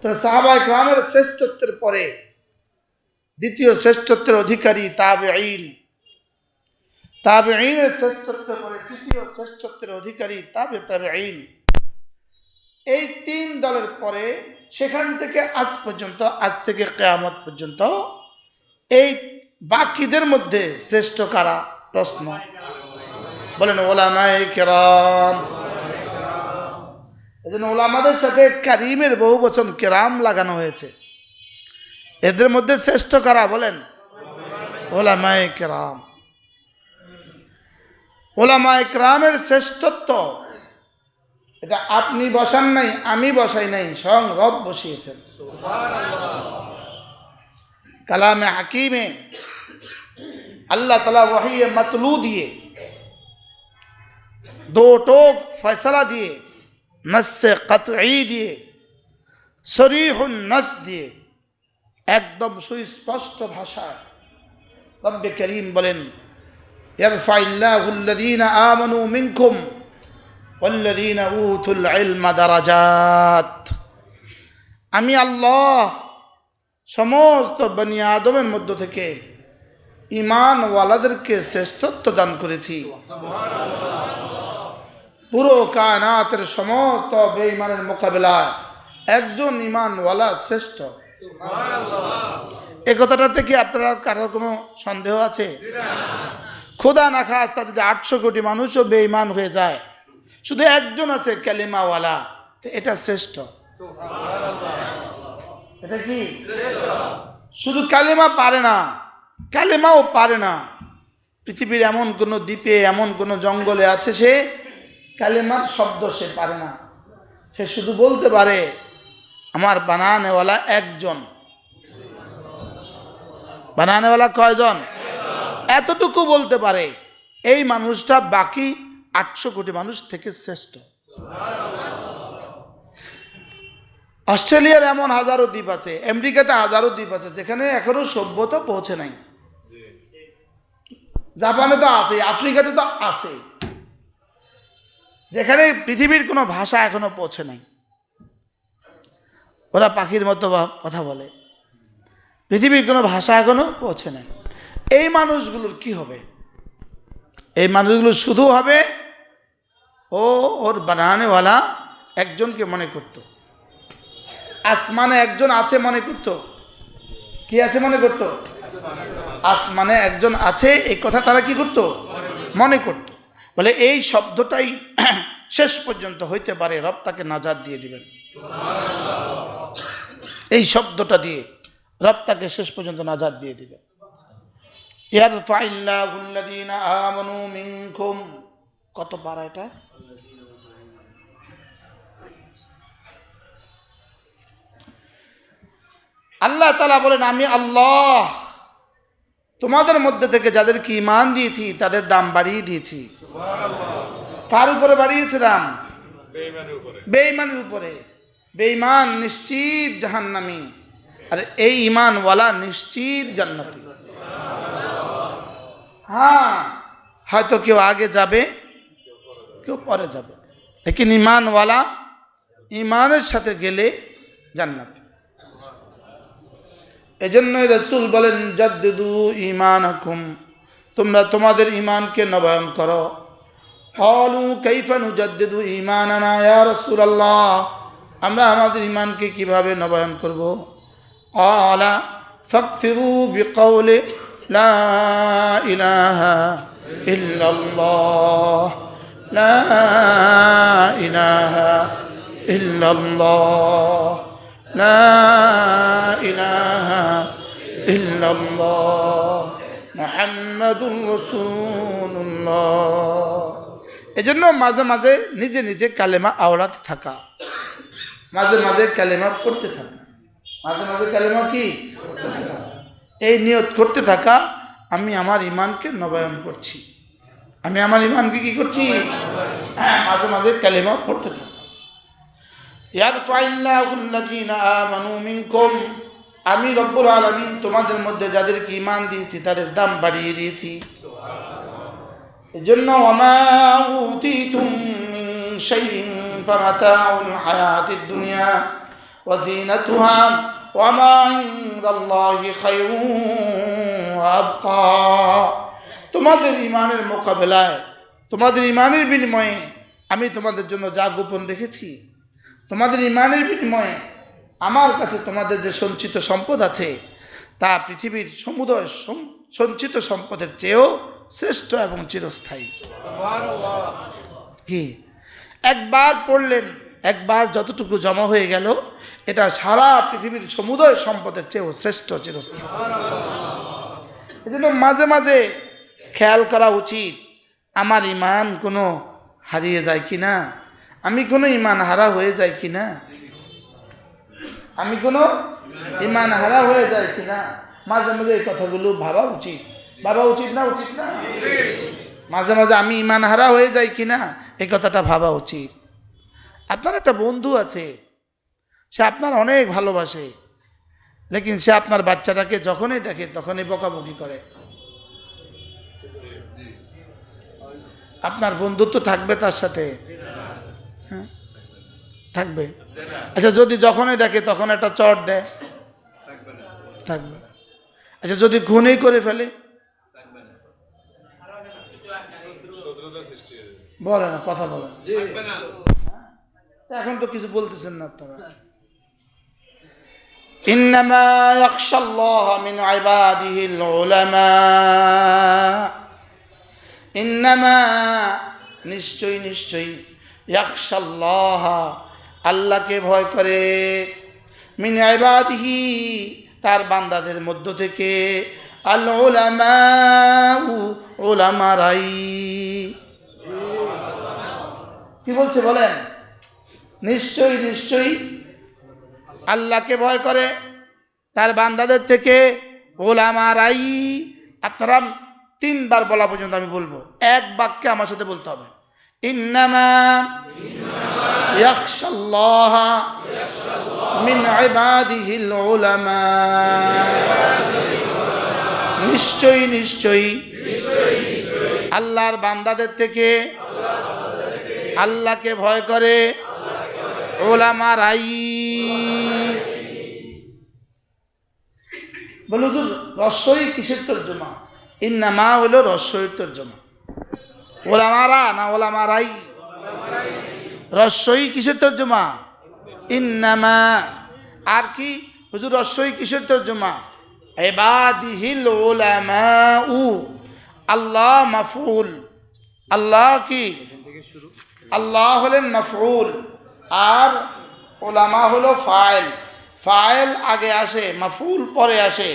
তো সাহাবায়ে কেরামের শ্রেষ্ঠত্বের পরে দ্বিতীয় শ্রেষ্ঠত্বের অধিকারী তাবেঈন, তাবেঈনের শ্রেষ্ঠত্বের পরে তৃতীয় শ্রেষ্ঠত্বের অধিকারী তাবেঈন। এই তিন দলের পরে সেখান থেকে আজ পর্যন্ত, আজ থেকে কিয়ামত পর্যন্ত এই বাকিদের মধ্যে শ্রেষ্ঠ কারা? প্রশ্ন বলেন উলামায়ে কেরাম। এজন্য উলামাদের সাথে কারিমের বহু বচন কেরাম লাগানো হয়েছে। এদের মধ্যে শ্রেষ্ঠ কারা? বলেন উলামায়ে কেরাম। উলামায়ে কেরামের শ্রেষ্ঠত্ব এটা আপনি বসান নাই, আমি বসাই নাই, স্বয়ং রব বসিয়েছেন। কালামে হাকিমে আল্লাহ তাআলা ওয়াহিয়ে মাতলু দিয়ে, দো টোক ফয়সালা দিয়ে, নসে কতঈ দিয়ে, সরিহুন নস দিয়ে, একদম সুস্পষ্ট ভাষায় রব্বে করিম বলেন ইয়ারফাইল্লাহুল্লাযীনা আমানু মিনকুম ওয়াল্লাযীনা উতুল ইলমা দারাজাত। আমি আল্লাহ সমস্ত বনি আদমের মধ্য থেকে ঈমানওয়ালাদেরকে শ্রেষ্ঠত্ব দান করেছি। পুরো কায়নাতের সমস্ত বেঈমানের মোকাবিলায় একজন ঈমানওয়ালা শ্রেষ্ঠ। এই কথাটাতে কি আপনারা কারোর কোনো সন্দেহ আছে? খোদা না খাস্তা যদি 800 কোটি মানুষও বেঈমান হয়ে যায়, শুধু একজন আছে কালিমাওয়ালা, এটা শ্রেষ্ঠ। এটা কি শুধু কালিমা পারে না, কালিমাও পারে না। পৃথিবীর এমন কোনো দ্বীপে, এমন কোনো জঙ্গলে আছে সে কালিমার শব্দ সে পারে না। সে শুধু বলতে পারে আমার বানানেওয়ালা একজন। বানানেওয়ালা কয়জন? এতটুকু বলতে পারে। এই মানুষটা বাকি 800 কোটি মানুষ থেকে শ্রেষ্ঠ। অস্ট্রেলিয়ার এমন হাজারো দ্বীপ আছে, আমেরিকাতে হাজারো দ্বীপ আছে যেখানে এখনো সভ্যতা পৌঁছে নাই। জাপানে তো আছে, আফ্রিকাতে তো আছে, যেখানে পৃথিবীর কোনো ভাষা এখনো পৌঁছে নাই। ওরা পাখির মতো কথা বলে, পৃথিবীর কোনো ভাষা এখনো পৌঁছে নাই। এই মানুষগুলোর কি হবে? এই মানুষগুলো শুধু হবে ওর বানানেওয়ালা একজনকে মনে করত। আসমানে একজন আছে মনে করত। কি আছে মনে করত? আসমানে একজন আছে, এই কথা তারা কি করত? মনে করত। বলে এই শব্দটাই শেষ পর্যন্ত হইতে পারে রব তাকে নাজাত দিয়ে দিবেন। এই শব্দটা দিয়ে রব তাকে শেষ পর্যন্ত নাজাত দিয়ে দিবেন। ইয়ারফাইল্লাহুল্লাযীনা আমানু মিনকুম। কত পারা এটা? আল্লাহ তাআলা বলেন আমি আল্লাহ তোমাদের মধ্যে থেকে যাদেরকে ঈমান দিয়েছি তাদের দাম বাড়িয়ে দিয়েছি। কার উপরে বাড়িয়েছে দাম? বেঈমানের উপরে। বেঈমান নিশ্চিত জাহান্নামী, আর এই ঈমানওয়ালা নিশ্চিত জান্নাতি। হ্যাঁ, হয়তো কেউ আগে যাবে, কেউ পরে যাবে, লেকিন ঈমানওয়ালা ঈমানের সাথে গেলে জান্নাতি। এজন্যই রাসূল বলেন জাদ্দিদু ঈমানাকুম, তোমরা তোমাদের ঈমানকে নবায়ন করো। ক্বালু কাইফা নুজাদ্দিদু ঈমানানা ইয়া রাসূলুল্লাহ, আমরা আমাদের ঈমানকে কিভাবে নবায়ন করব? ক্বালা ফাকফিরু বিকাউলি লা ইলাহা ইল্লাল্লাহ, লা ইলাহা ইল্লাল্লাহ, লা ইলাহা ইল্লাল্লাহ মুহাম্মাদুর রাসূলুল্লাহ। এজন্য মাঝে মাঝে নিজে নিজে কালেমা আওড়াতে থাকা, মাঝে মাঝে কালেমা পড়তে থাকা, মাঝে মাঝে কালেমা কি পড়তে থাকা, এই নিয়ত করতে থাকা আমি আমার ঈমানকে নবায়ন করছি, আমি আমার ঈমানকে কি করছি? মাঝে মাঝে কালেমা পড়তে থাকা। ইয়ারফাইল্লাহুল্লাযীনা আমানু মিনকুম, আমি রব্বুল আলামিন তোমাদের মধ্যে যাদেরকে ঈমান দিয়েছি তাদের দাম বাড়িয়ে দিয়েছি। এজন্য ওয়ামা উতীতুম মিন শাইইন ফামাতাউল হায়াতিদ দুনিয়া وزينتها وما عند الله خير وأبقى তোমাদের ঈমানের মোকাবেলায়, তোমাদের ঈমানের বিনিময়ে আমি তোমাদের জন্য যা গোপন রেখেছি, তোমাদের ঈমানের বিনিময়ে আমার কাছে তোমাদের যে সঞ্চিত সম্পদ আছে তা পৃথিবীর সমুদয় সঞ্চিত সম্পদের চেয়েও শ্রেষ্ঠ এবং চিরস্থায়ী। কি একবার পড়লেন, একবার যতটুকু জমা হয়ে গেল, এটা সারা পৃথিবীর সমুদয় সম্পদের চেয়েও শ্রেষ্ঠ, চিরস্থায়ী। এই জন্য মাঝে মাঝে খেয়াল করা উচিত, আমার ঈমান কোনো হারিয়ে যায় কিনা, আমি কোনো ঈমান হারা হয়ে যাই কিনা, আমি কোনো ঈমান হারা হয়ে যায় কিনা। মাঝে মাঝে এই কথাগুলো ভাবা উচিত, না উচিত না? মাঝে মাঝে আমি ঈমান হারা হয়ে যাই কিনা এই কথাটা ভাবা উচিত। আপনার একটা বন্ধু আছে, সে আপনার অনেক ভালোবাসে, লেকিন সে আপনার বাচ্চাটাকে যখনই দেখে তখনই বকাবকি করে। আপনার বন্ধুত্ব থাকবে তার সাথে? হ্যাঁ, থাকবে। আচ্ছা, যদি যখনই দেখে তখন একটা চট দেয়, থাকবে। আচ্ছা, যদি খুনই করে ফেলে, বলে না, কথা বলেন। এখন তো কিছু বলতেছেন না আপনারা। ইন্নামা ইয়াখশাল্লাহ মিন ইবাদিহিল উলামা, ইন্নামা নিশ্চয়ই নিশ্চয়ই, ইয়াখশাল্লাহ আল্লাহকে ভয় করে, মিন ইবাদিহি তার বান্দাদের মধ্য থেকে, আল উলামা উলামারাই। কি বলছে বলেন? নিশ্চয়ই নিশ্চয়ই আল্লাহকে ভয় করে তার বান্দাদের থেকে উলামারাই। আপনারা 3 বার বলা পর্যন্ত আমি বলবো, এক বাক্যে আমার সাথে বলতে হবে। ইন্নামা ইয়াখশাল্লাহ মিন ইবাদিহিল উলামা, নিশ্চয়ই নিশ্চয়ই আল্লাহর বান্দাদের থেকে আল্লাহকে ভয় করে উলামারাই। বলো হুজুর, রস্বই কিসের তর্জমা? ইন্নামা হলো রস্বইর তর্জমা, ওলামারা না ওলামারাই? রস্বই কিসের তর্জমা? ইন্নামা। আর কি হুজুর রস্বই কিসের তর্জমা? ইবাদিহিল উলামাউ, আল্লাহ মাফউল, আল্লাহ কি? আল্লাহ হলেন মাফউল, আর উলামা হলো ফাইল। ফাইল আগে আসে, মাফউল পরে আসে,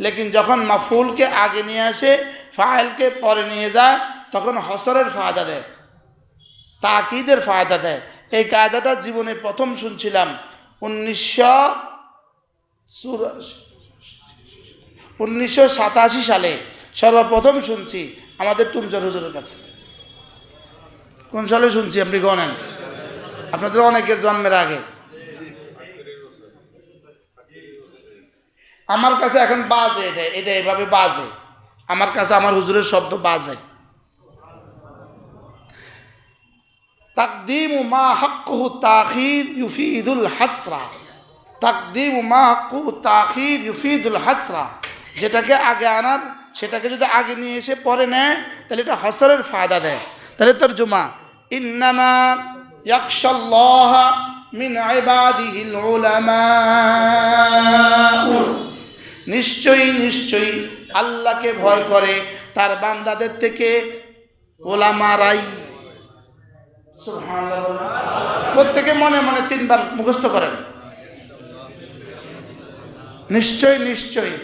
লেকিন যখন মাফউলকে আগে নিয়ে আসে, ফাইলকে পরে নিয়ে যায়, তখন হসরের ফায়দা দেয়, তাকিদের ফায়দা দেয়। এই কায়দাটা জীবনে প্রথম শুনছিলাম 1987 সালে সর্বপ্রথম শুনছি আমাদের টুমজর হুজুরের কাছে। কোন সালে শুনছি আপনি গণেন? আপনাদের অনেকের জন্মের আগে। আমার কাছে এখন বাজে, এটা এভাবে বাজে আমার কাছে, আমার হুজুরের শব্দ বাজে। তাকদীমু মা হাক্কুহু তাখির ইউফিদুল হাসরা, তাকদীমু মা হাক্কুহু তাখির ইউফিদুল হাসরা। যেটাকে আগে আনার, সেটাকে যদি আগে নিয়ে এসে পরে নেয় তাহলে এটা হসরের ফায়দা দেয়। তাহলে তরজমা ইন্নামা ইয়াখশাল্লাহ মিন ইবাদিহিল উলামা, নিশ্চয়ই নিশ্চয়ই আল্লাহকে ভয় করে তার বান্দাদের থেকে ওলামারাই। সুবহানাল্লাহ। প্রত্যেকে মনে মনে 3 বার মুখস্থ করেন। নিশ্চয়ই নিশ্চয়ই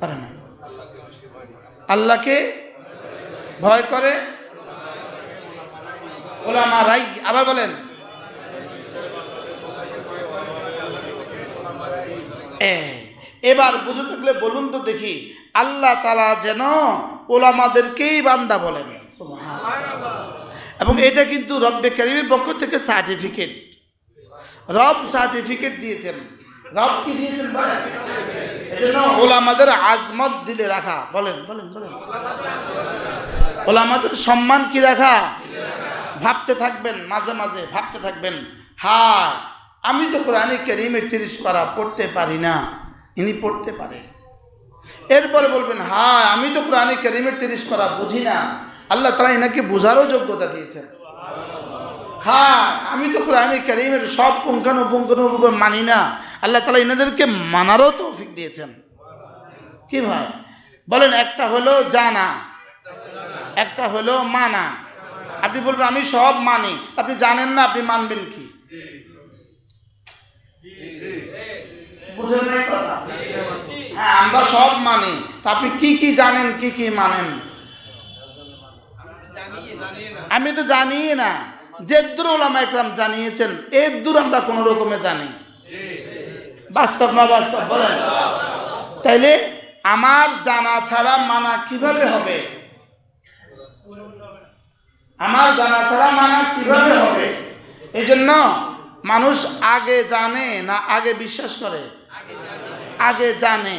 পারেন, আল্লাহকে ভয় করে ওলামারাই। আবার বলেন, এবার বুঝে থাকলে বলুন তো দেখি, আল্লাহ তাআলা যেন ওলামাদেরকেই বান্দা বলেন। এবং এটা কিন্তু রব্বে কারীমের পক্ষ থেকে সার্টিফিকেট, রব সার্টিফিকেট দিয়েছেন। রব কি দিয়েছেন বলেন? এজন্য ওলামাদের আজমত দিলে রাখা। বলেন বলেন বলেন, ওলামাদের সম্মান কি রাখা? ভাবতে থাকবেন, মাঝে মাঝে ভাবতে থাকবেন, হ্যাঁ আমি তো কোরআনে কারীমের 30 পারা পড়তে পারি না, ইনি পড়তে পারে। এরপরে বলবেন হ্যাঁ আমি তো কোরআনে কারীমের 30 পারা বুঝি না, আল্লাহ তাআলা এনাকে বোঝারও যোগ্যতা দিয়েছেন। হ্যাঁ আমি তো কোরআনে কারীমের সব পুঙ্খানুপুঙ্খরূপে মানি না, আল্লাহ তাআলা এনাদেরকে মানারও তৌফিক দিয়েছেন। কি ভাই বলেন? একটা হলো জানা, একটা হলো মানা। আপনি বলবেন আমি সব মানি, আপনি জানেন না, আপনি মানবেন কি? বুঝেন নাই কথা? হ্যাঁ আমরা সব মানি, তা আপনি কি কি জানেন, কি কি মানেন? আমি তো জানি না, যে দূর ওলামা ইকরাম জানিয়েছেন এর দূর আমরা কোন রকমে জানি। বাস্তব না বাস্তব বলেন? তাইলে আমার জানা ছাড়া মানা কিভাবে হবে? আমার জানা ছাড়া মানা কিভাবে হবে? এই জন্য মানুষ আগে জানে না আগে বিশ্বাস করে? আগে জানে,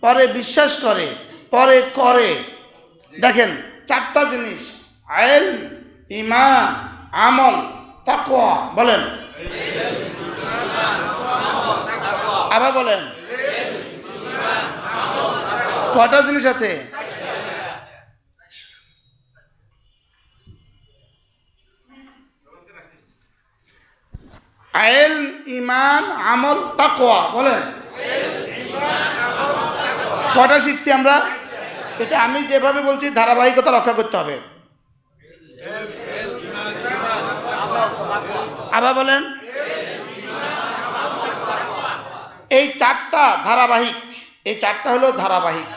পরে বিশ্বাস করে, পরে করে। দেখেন 4টা জিনিস, ইলম, ঈমান, আমল, তাকওয়া। বলেন আবার বলেন, কয়টা জিনিস আছে? ইলম, ঈমান, আমল, তাকওয়া। বলেন কয়টা শিখছি আমরা? এটা আমি যেভাবে বলছি ধারাবাহিকতা রক্ষা করতে হবে। আবার বলেন, এই 4টা ধারাবাহিক, এই 4টা হলো ধারাবাহিক।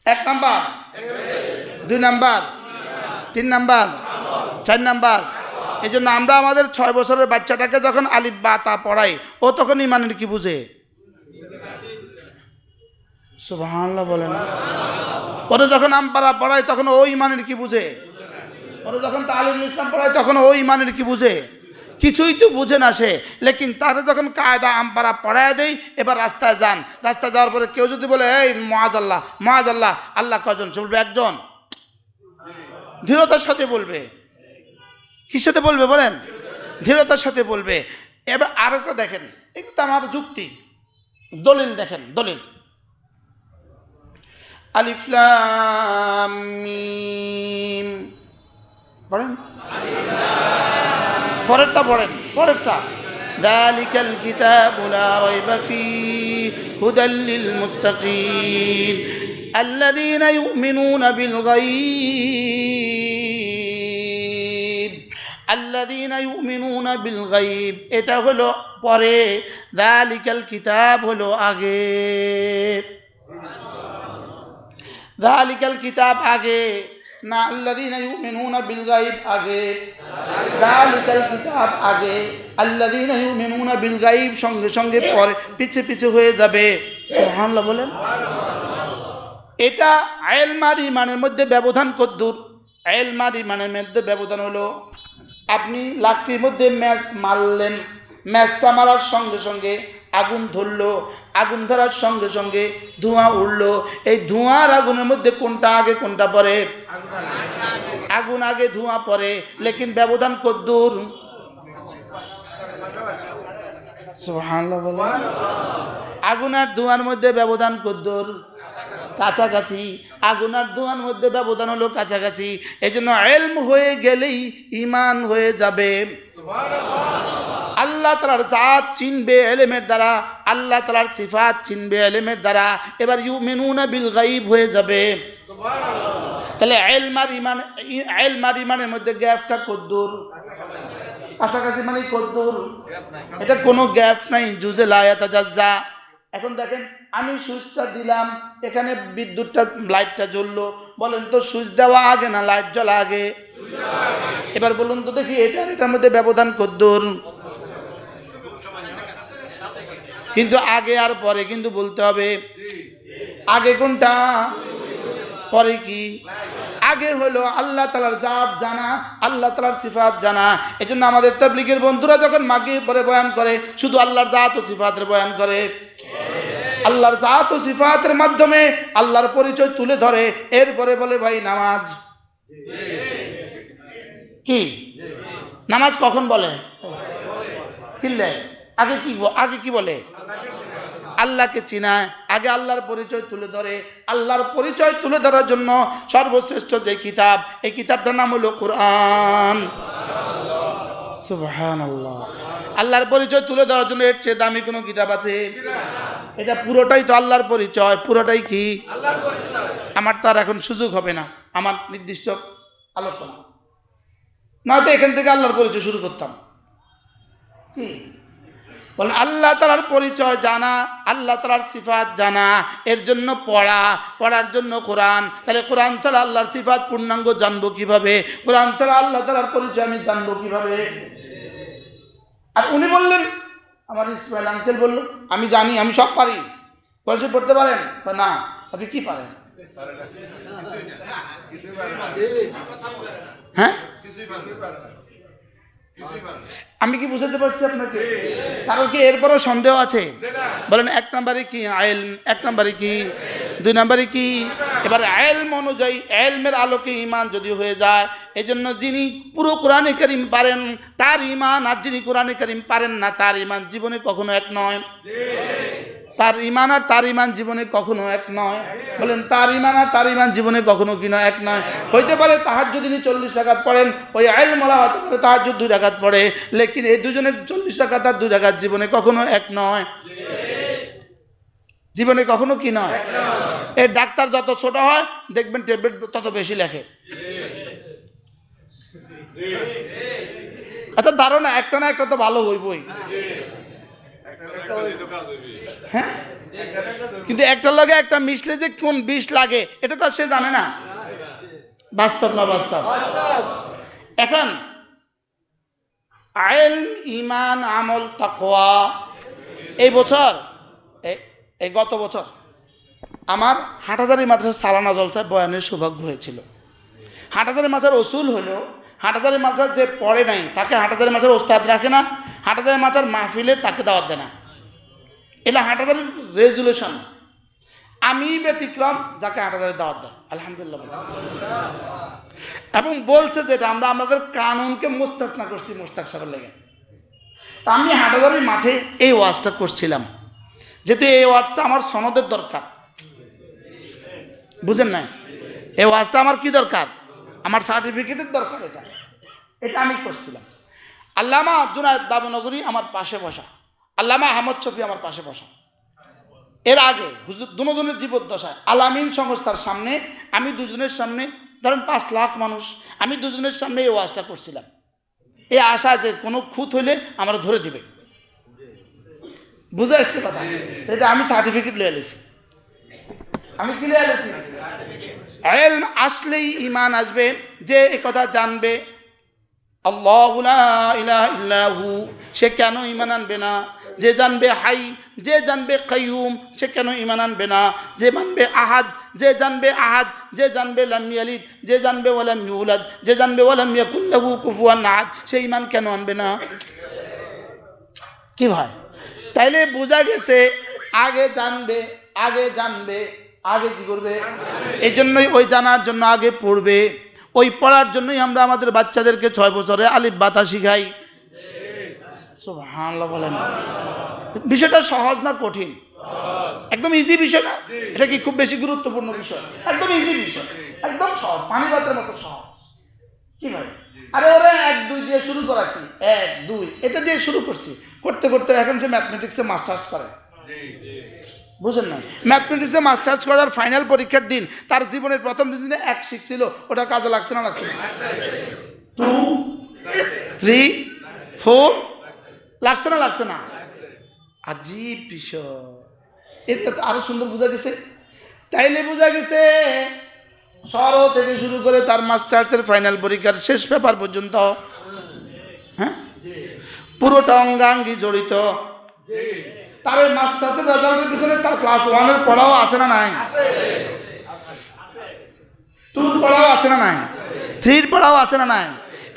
1 নাম্বার, 2 নাম্বার, 3 নাম্বার, 4 নাম্বার। এই জন্য আমরা আমাদের 6 বছরের বাচ্চাটাকে যখন আলিফ বা তা পড়াই, ও তখন ইমানের কি বুঝে? সুবহানাল্লাহ বলেন। ওরা যখন আমপারা পড়ায় তখন ও ইমানের কি বুঝে? ওরা যখন তালিমুল ইসলাম পড়ায় তখন ও ইমানের কি বুঝে? কিছুই তো বুঝে না সে। লেকিন তারা যখন কায়দা আমপারা পড়ায় দেয়, এবার রাস্তায় যান, রাস্তায় যাওয়ার পরে কেউ যদি বলে এই মুআজ্জাল্লাহ মুআজ্জাল্লাহ, আল্লাহ কয়জন? সে বলবে একজন। দৃঢ়তার সাথে বলবে। কি সাথে বলবে বলেন? দৃঢ়তার সাথে বলবে। এবার আরেকটা দেখেন, একটু আমার যুক্তি দলিল দেখেন, দলিল। আলিফ লাম মিম পড়েন, পরেরটা পড়েন, পরেরটা যালিকাল কিতাবু লা রাইবা ফীহি হুদাল লিল মুত্তাকিন আল্লাযীনা ইউমিনুনা বিল গায়ব, আল্লাযীনা ইউমিনুনা বিল গায়ব। এটা হলো পরে, যালিকাল কিতাব হলো আগে। যালিকাল কিতাব আগে না, আল্লাযীনা ইউমিনুনা বিল গায়ব আগে। যালিকাল কিতাব আগে, আল্লাযীনা ইউমিনুনা বিল গায়ব সঙ্গে সঙ্গে পরে, পিছে পিছে হয়ে যাবে। সুবহানাল্লাহ বলেন। এটা ইলম আর ঈমানের মধ্যে ব্যবধান কতদূর? ইলম আর ঈমানের মধ্যে ব্যবধান হলো, আপনি লাকড়ির মধ্যে ম্যাচ মারলেন, ম্যাচটা মারার সঙ্গে সঙ্গে আগুন ধরলো, আগুন ধরার সঙ্গে সঙ্গে ধোঁয়া উঠলো। এই ধোঁয়ার আগুনের মধ্যে কোনটা আগে কোনটা পরে? আগুন আগে, ধোঁয়া পরে। লেকিন ব্যবধান কতদূর? সুবহানাল্লাহ বলেন। আগুন আর ধোঁয়ার মধ্যে ব্যবধান কতদূর? কাছাকাছি। আগুন আর ধোঁয়ার মধ্যে ব্যবধান হলো কাছাকাছি। এই জন্য ইলম হয়ে গেলেই ঈমান হয়ে যাবে। আল্লাহ তাআলার জাত চিনবে ইলমের দ্বারা, আল্লাহ তাআলার সিফাত চিনবে ইলমের দ্বারা। এবার ইউমিনুনা বিল গায়ব হয়ে যাবে। তাহলে ইলম আর ঈমানের মধ্যে গ্যাপটা কতদূর? কাছাকাছি মানে কতদূর? এটা কোনো গ্যাপ নাই, জুজে লা ইয়াতাজাজ্জা। এখন দেখেন আমি সুইচটা দিলাম, এখানে বিদ্যুৎটা লাইটটা জ্বললো। বলেন তো সুইচ দেওয়া আগে না লাইট জ্বলা আগে? এবার বলুন তো দেখি এটার মধ্যে ব্যবধান কতদূর? কিন্তু আগে আর পরে কিন্তু বলতে হবে। আগে কোনটা, পরে কি? আগে হলো আল্লাহ তাআলার জাত জানা, আল্লাহ তাআলার সিফাত জানা। এজন্য আমাদের তাবলীগের বন্ধুরা যখন মাগরিব পরে বয়ান করে, শুধু আল্লাহর জাত ও সিফাতের বয়ান করে। আল্লাহর জাত ও সিফাতের মাধ্যমে আল্লাহর পরিচয় তুলে ধরে। এরপরে বলে ভাই নামাজ কি? নামাজ কখন বলে? কিনলে আগে কি বলে? আল্লাহকে চিনায়, আগে আল্লাহর পরিচয় তুলে ধরে। আল্লাহর পরিচয় তুলে ধরার জন্য সর্বশ্রেষ্ঠ যে কিতাব, এই কিতাবটার নাম হলো কোরআন। সুবহানাল্লাহ। আল্লাহর পরিচয় তুলে ধরার জন্য এর চেয়ে দামি কোনো কিতাব আছে? এটা পুরোটাই তো আল্লাহর পরিচয়, পুরোটাই কি আল্লাহর পরিচয়। আমার তো আর এখন সুযোগ হবে না আমার নির্দিষ্ট আলোচনা, নয়তো এখান থেকে আল্লাহর পরিচয় শুরু করতাম। কি বলেন? আল্লাহ তাআলার পরিচয় জানা, আল্লাহ তাআলার সিফাত জানা, এর জন্য পড়ার জন্য কোরআন। তাহলে কোরআন ছাড়া আল্লাহর সিফাত পূর্ণাঙ্গ জানবো কিভাবে? কোরআন ছাড়া আল্লাহ তাআলার পরিচয় আমি জানবো কিভাবে? আর উনি বললেন, আমার ইসমাইল আঙ্কেল বলল, আমি জানি, আমি সব পারি। বয়সে পড়তে পারেন? না। আপনি কি পারেন? হ্যাঁ, আমি কি বুঝাতে পারছি আপনাকে? কারণ কি এরপরও সন্দেহ আছে? বলেন, এক নম্বরে কি ইলম, এক নম্বরে কি, দুই নম্বরে কি? এবারে ইলম অনুযায়ী ইলমের আলোকে ঈমান যদি হয়ে যায়, এজন্য যিনি পুরো কোরআনে কারীম পারেন তার ঈমান, আর যিনি কোরআনে কারীম পারেন না তার ঈমান জীবনে কখনো এক নয়। তার ঈমান আর তার ঈমান জীবনে কখনো এক নয়। বলেন, তার ঈমান আর তার ঈমান জীবনে কখনো কি নয়? এক নয়। হইতে পারে তাহাজ্জুদ তিনি 40 রাকাত পড়েন, ওই ইলমওয়ালা হতে পারে তাহাজ্জুদ 2 রাকাত পড়ে, লেকিন এই দুজনের 40 রাকাত আর 2 রাকাত জীবনে কখনো এক নয়। জীবনে কখনো কি নয়? এই ডাক্তার যত ছোট হয় দেখবেন ট্যাবলেট তত বেশি লেখে। আচ্ছা, ধারণা একটা না একটা তো ভালো হইবই। হ্যাঁ, কিন্তু একটার লগে একটা মিশলে যে কোন বিষ লাগে এটা তো সে জানে না। বাস্তব না বাস্তব? এখন ইলম, ঈমান, আমল, তাকওয়া, এই বছর এই গত বছর আমার হাটহাজারী মাদ্রাসা সালানা জলসায় বয়ানের সৌভাগ্য হয়েছিল। হাটহাজারী মাদ্রাসার রসুল হলো, হাটহাজারী মাদ্রাসার যে পড়ে নাই তাকে হাটহাজারী মাদ্রাসার ওস্তাদ রাখে না, হাটহাজারী মাদ্রাসার মাহফিলে তাকে দাওয়াত দেয় না। এটা হাটহাজারীর রেজুলেশন। আমি ব্যতিক্রম যাকে হাটহাজারী দাওয়াত দেয়, আলহামদুলিল্লাহ। এবং বলছে যেটা আমরা আমাদের কানুনকে মুস্তাসনা করছি মুস্তাক সাহেবের লেগে। তা আমি হাটহাজারী মাঠে এই ওয়াজটা করছিলাম, যেহেতু এই ওয়াজটা আমার সনদের দরকার। বুঝেন না? এই ওয়াজটা আমার কি দরকার? আমার সার্টিফিকেটের দরকার। এটা আমি করছিলাম। আল্লামা জুনায়েদ বাবুনগরী আমার পাশে বসা, আল্লামা আহমদ শফি আমার পাশে বসা। এর আগে দুজনের জীবদ্দশায় আলামিন সংস্থার সামনে, আমি দুজনের সামনে, ধরেন 5 লাখ মানুষ, আমি দুজনের সামনে এই ওয়াজটা করছিলাম। এই আশা যে কোনো খুঁত হইলে আমরা ধরে দিবে। বুঝে আসছে কথা? এটা আমি সার্টিফিকেট লয়ে এলেছি। আমি কি লয়ে এলেছি? ইলম আসলেই ঈমান আসবে। যে এই কথা জানবে আল্লাহু লা ইলাহা ইল্লাহু, সে কেন ঈমান আনবে না? যে জানবে হাই, যে জানবে কাইয়ুম, সে কেন ঈমান আনবে না? যে মানবে আহাদ, যে জানবে আহাদ, যে জানবে লাম ইয়ালিদ, যে জানবে ওয়ালাম ইউলাদ, যে জানবে ওয়ালাম ইয়াকুল লাহু কুফুয়ান আহাদ, সে ঈমান কেন আনবে না? কি ভাই? তাইলে বোঝা গেছে আগে জানবে, আগে কি করবে? এই জন্যই ওই জানার জন্য আগে পড়বে। ওই পড়ার জন্যই আমরা আমাদের বাচ্চাদেরকে 6 বছরে আলিফ বাতা শিখাই। সুবহানাল্লাহ বলেন। বিষয়টা সহজ না কঠিন? একদম ইজি বিষয় না? এটা কি খুব বেশি গুরুত্বপূর্ণ বিষয়? একদম ইজি বিষয়, একদম সহজ, পানি ভাতের মতো সহজ। কি ভাই? আরে ওরা 1 2 দিয়ে শুরু করাছি, 1 2 এটা দিয়ে শুরু করছি, করতে করতে এখন সে ম্যাথমেটিক্সে মাস্টার্স করে। বুঝেন না? ম্যাথমেটিক্সে মাস্টার্স করার ফাইনাল পরীক্ষার দিন তার জীবনের প্রথম দিনে 1 শিখছিল, ওটা কাজে লাগছে না? লাগছে না? 2 3 4 লাগছে না? লাগছে না? আজীব বিষয়। এটা তো আরো সুন্দর বোঝা গেছে। তাইলে বোঝা গেছে সরো থেকে শুরু করে তার মাস্টার্সের ফাইনাল পরীক্ষার শেষ পেপার পর্যন্ত, হ্যাঁ, পুরোটা অঙ্গাঙ্গি জড়িত। তার এই মাস্টার্সের রেজাল্টের পিছনে তার ক্লাস 1 পড়াও আছে না নাই? 2 পড়াও আছে না নাই? 3 পড়াও আছে না নাই?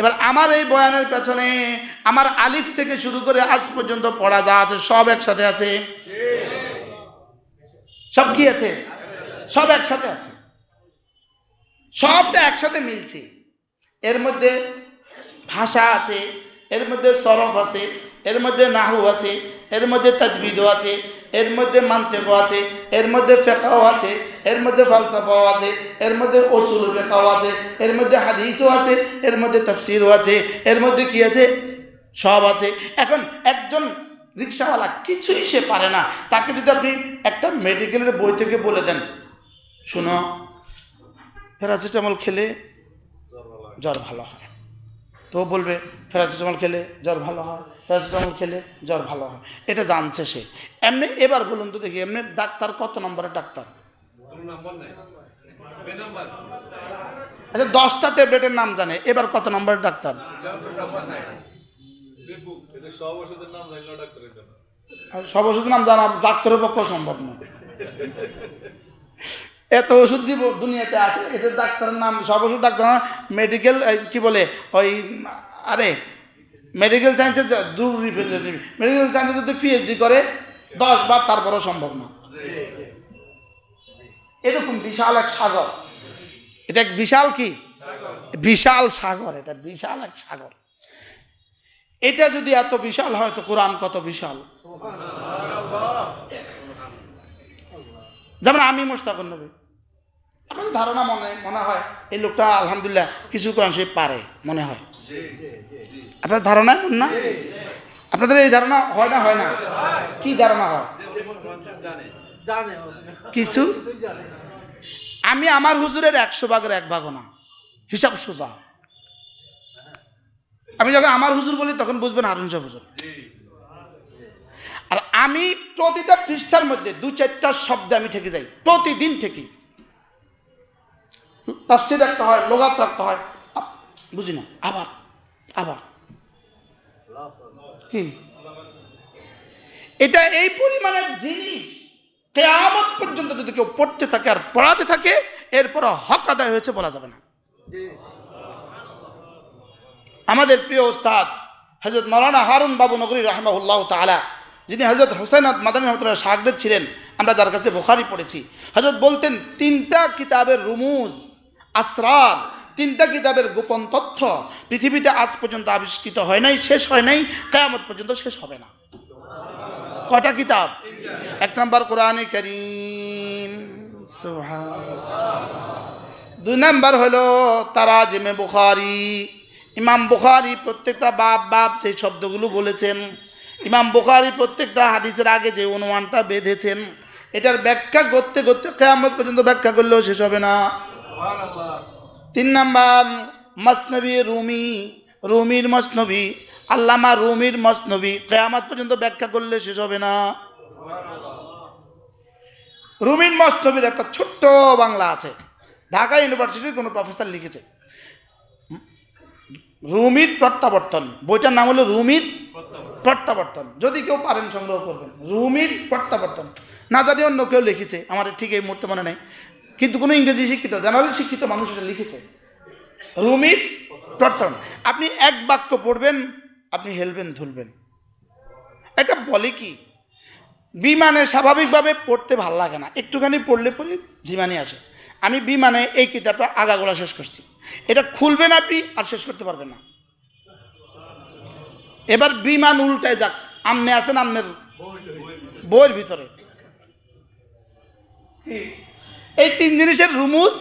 এবার আমার এই বয়ানের পেছনে আমার আলিফ থেকে শুরু করে আজ পর্যন্ত পড়া যা আছে সব একসাথে আছে। সব কি আছে? সব একসাথে আছে, সবটা একসাথে মিলছে। এর মধ্যে ভাষা আছে, এর মধ্যে সরফ আছে, এর মধ্যে নাহু আছে, এর মধ্যে তাজবিদও আছে, এর মধ্যে মান্তিকও আছে, এর মধ্যে ফিকহও আছে, এর মধ্যে ফালসাফাও আছে, এর মধ্যে উসুল ফিকহও আছে, এর মধ্যে হাদিসও আছে, এর মধ্যে তাফসীরও আছে, এর মধ্যে কি আছে, সব আছে। এখন একজন রিক্সাওয়ালা কিছুই সে পারে না, তাকে যদি আপনি একটা মেডিকেলের বই থেকে বলে দেন, শুনো প্যারাসিটামল খেলে জ্বর ভালো হয়, তো বলবে প্যারাসিটামল খেলে জ্বর ভালো হয়, প্যারাসিটামল খেলে জ্বর ভালো হয়, এটা জানছে সে। এমনি এবার বলুন তো দেখি, এমনি ডাক্তার কত নম্বরের ডাক্তার? আচ্ছা 10টা ট্যাবলেটের নাম জানে, এবার কত নম্বরের ডাক্তার? সব ওষুধের নাম জানা ডাক্তারের পক্ষে সম্ভব নয়। এত ওষুধ জীব দুনিয়াতে আছে, এদের ডাক্তারের নাম সব ওষুধ ডাক্তার মেডিকেল কি বলে ওই, আরে মেডিকেল সায়েন্সে দূর রিপ্রেজেন্টেটিভ, মেডিকেল সায়েন্সে যদি পিএইচডি করে 10 বার তারপরও সম্ভব না। এরকম বিশাল এক সাগর, এটা এক বিশাল কি বিশাল সাগর, এটা বিশাল এক সাগর। এটা যদি এত বিশাল হয় তো কোরআন কত বিশাল। যেমন আমি মোশতাকুর নবী, আপনাদের ধারণা মনে হয় এই লোকটা আলহামদুলিল্লাহ কিছু কোরআন শরীফ পারে, মনে হয় আপনার ধারণা এমন না? আপনাদের এই ধারণা হয় না? হয় না? কি ধারণা হয়? কিছু আমি আমার হুজুরের 100 ভাগের 1 ভাগও না, হিসাব সোজা। আমি যখন আমার হুজুর বলি তখন বুঝবেন হারুন সাহেব হুজুর। আর আমি প্রতিটা পৃষ্ঠার মধ্যে 2-4টা শব্দ আমি ঠেকে যাই, প্রতিদিন ঠেকি। তাফসীর রাখতে হয়, লুগাত রাখতে হয়, বুঝি না, আবার আবার কি এটা এই পরিমাণের জিনিস কিয়ামত পর্যন্ত যদি কেউ পড়তে থাকে আর পড়াতে থাকে, এরপর হক আদায় হয়েছে বলা যাবে না। আমাদের প্রিয় উস্তাদ হযরত মাওলানা হারুন বাবু নগরী রাহিমাহুল্লাহ তাআলা, যিনি হযরত হুসাইন মাদানী রহমাতুল্লাহ শাগির্দ ছিলেন, আমরা যার কাছে বুখারী পড়েছি, হযরত বলতেন 3টা কিতাবের রুমুজ আসরার, 3টা কিতাবের গোপন তথ্য পৃথিবীতে আজ পর্যন্ত আবিষ্কৃত হয় নাই, শেষ হয় নাই, কিয়ামত পর্যন্ত শেষ হবে না। কয়টা কিতাব? 1 নম্বর কোরআনে কারীম, সুবহানাল্লাহ। 2 নম্বর হলো তারাজিমে বুখারী। ইমাম বুখারী প্রত্যেকটা বাব যে শব্দগুলো বলেছেন, ইমাম বুখারী প্রত্যেকটা হাদিসের আগে যে অনুমানটা বেঁধেছেন, এটার ব্যাখ্যা করতে করতে কিয়ামত পর্যন্ত ব্যাখ্যা করলেও শেষ হবে না। 3 নম্বর মসনবী রুমি, রুমির মসনবী, আল্লামা রুমির মসনবী, কিয়ামত পর্যন্ত ব্যাখ্যা করলে শেষ হবে না। রুমির মসনবীর একটা ছোট্ট বাংলা আছে, ঢাকা ইউনিভার্সিটির কোনো প্রফেসর লিখেছে, রুমির প্রত্যাবর্তন, বইটার নাম হলো রুমির প্রত্যাবর্তন। যদি কেউ পারেন সংগ্রহ করবেন, রুমির প্রত্যাবর্তন। না জানি অন্য কেউ লিখেছে, আমার ঠিক এই মুহূর্তে মনে নেই, কিন্তু কোনো ইংরেজি শিক্ষিত জেনারেল শিক্ষিত মানুষ এটা লিখেছে, রুমির প্রত্যাবর্তন। আপনি 1 বাক্য পড়বেন, আপনি হেলবেন ধুলবেন। এটা বলে কি, বিমানে স্বাভাবিকভাবে পড়তে ভাল লাগে না, একটুখানি পড়লে পরে ঝিমানি আসে। আমি বিমানে এই কিতাবটা আগাগোড়া শেষ করছি, এটা খুলবেন আপনি আর শেষ করতে পারবেন না। এবার বিমান উল্টায় যাক, আমনে আছেন আমনের বইয়ের ভিতরে, এই 3 জিনিসের রুমুজ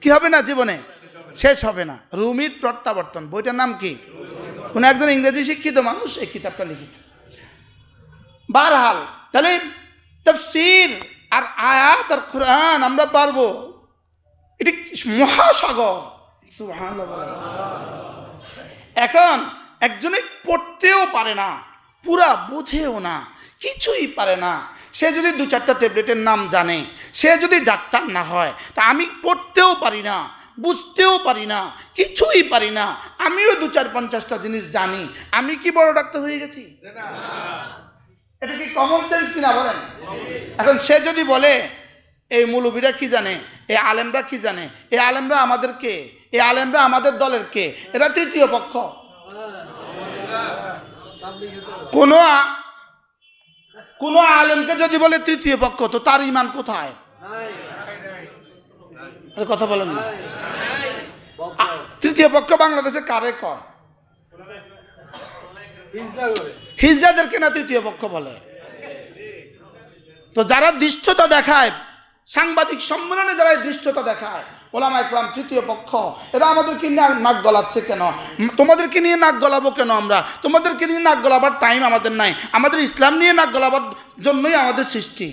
কি হবে না, জীবনে শেষ হবে না। রুমির প্রত্যাবর্তন, বইটার নাম কি? কোন একজন ইংরেজি শিক্ষিত মানুষ এই কিতাবটা লিখেছে। বারহাল, তাহলে তাফসীর আর আয়াত আর কোরআন আমরা পারবো, এটি মহাসাগর, সুবহানাল্লাহ। এখন একজনে পড়তেও পারে না, পুরা বুঝেও না, কিছুই পারে না, সে যদি 2-4টা ট্যাবলেটের নাম জানে, সে যদি ডাক্তার না হয়, তা আমি পড়তেও পারি না, বুঝতেও পারি না, কিছুই পারি না, আমিও 2-4-50টা জিনিস জানি, আমি কি বড় ডাক্তার হয়ে গেছি? এটা কি কমন সেন্স কিনা বলেন? এখন সে যদি বলে এই মৌলবীরা কি জানে, এই আলেমরা কি জানে, এই আলেমরা আমাদের কে, এই আলেমরা আমাদের দলের কে, এরা তৃতীয় পক্ষ। কোন আলেমকে যদি বলে তৃতীয় পক্ষ, তো তার ঈমান কোথায়? কথা বলেন না। তৃতীয় পক্ষ বাংলাদেশে কারে কয়? হিজড়াদেরকে না তৃতীয় পক্ষ বলে। তো যারা ধৃষ্টতা দেখায়, সাংবাদিক সম্মেলনে যারা ধৃষ্টতা দেখায়, ওলামা ইকরাম তৃতীয় পক্ষ, এরা আমাদেরকে নিয়ে নাক গলাচ্ছে কেন? তোমাদেরকে নিয়ে নাক গলাবো কেন? আমরা তোমাদেরকে নিয়ে নাক গলাবার টাইম আমাদের নাই। আমাদের ইসলাম নিয়ে নাক গলাবার জন্যই আমাদের সৃষ্টি।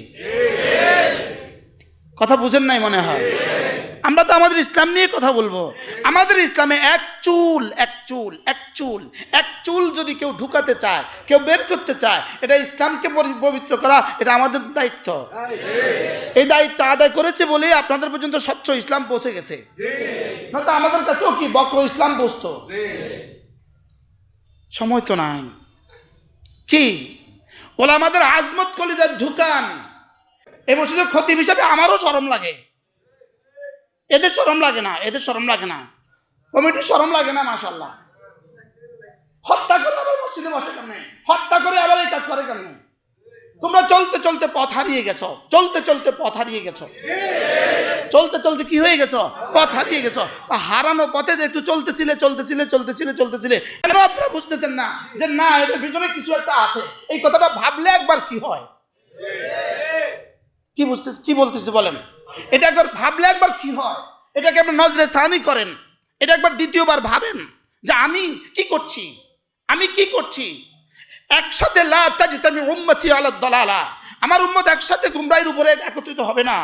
কথা বুঝেন নাই মনে হয়? আমরা তো আমাদের ইসলাম নিয়ে কথা বলবো। আমাদের ইসলামে এক চুল যদি কেউ ঢুকাতে চায়, কেউ বের করতে চায়, এটা ইসলামকে পবিত্র করা, এটা আমাদের দায়িত্ব। এই দায়িত্ব আদায় করেছে বলেই আপনাদের পর্যন্ত স্বচ্ছ ইসলাম পৌঁছে গেছে। নয়তো আমাদের কাছেও কি বক্র ইসলাম বসতো? সময় তো নাই। কি বলে আমাদের আজমত কলিজার ঢুকান। এই বছর খতিব হিসাবে আমারও শরম লাগে। এদের শরম লাগে না? এদের শরম লাগে না? কমিটির শরম লাগে না? মাশাআল্লাহ। হত্যা করে আবার মসজিদে বসে কেমনে? হত্যা করে আবার এই কাজ করে কেমনে? তোমরা চলতে চলতে পথ হারিয়ে গেছো। চলতে চলতে কি হয়ে গেছো? পথ হারিয়ে গেছো। হারানো পথে যে একটু চলতেছিলে কেন আপনারা বুঝতেছেন না যে না, এদের ভিতরে কিছু একটা আছে? এই কথাটা ভাবলে একবার কি হয়? কি বলতেছি বলেন? এটা একবার ভাবলে একবার কি হয়? এটাকে আপনি নজরে সানি করেন। এটা একবার দ্বিতীয়বার ভাবেন যে আমি কি করছি। একসাথে লা তাজতামি উম্মতি আলা দালালা, আমার উম্মত একসাথে গুমরাহির উপরে একত্রিত হবে না।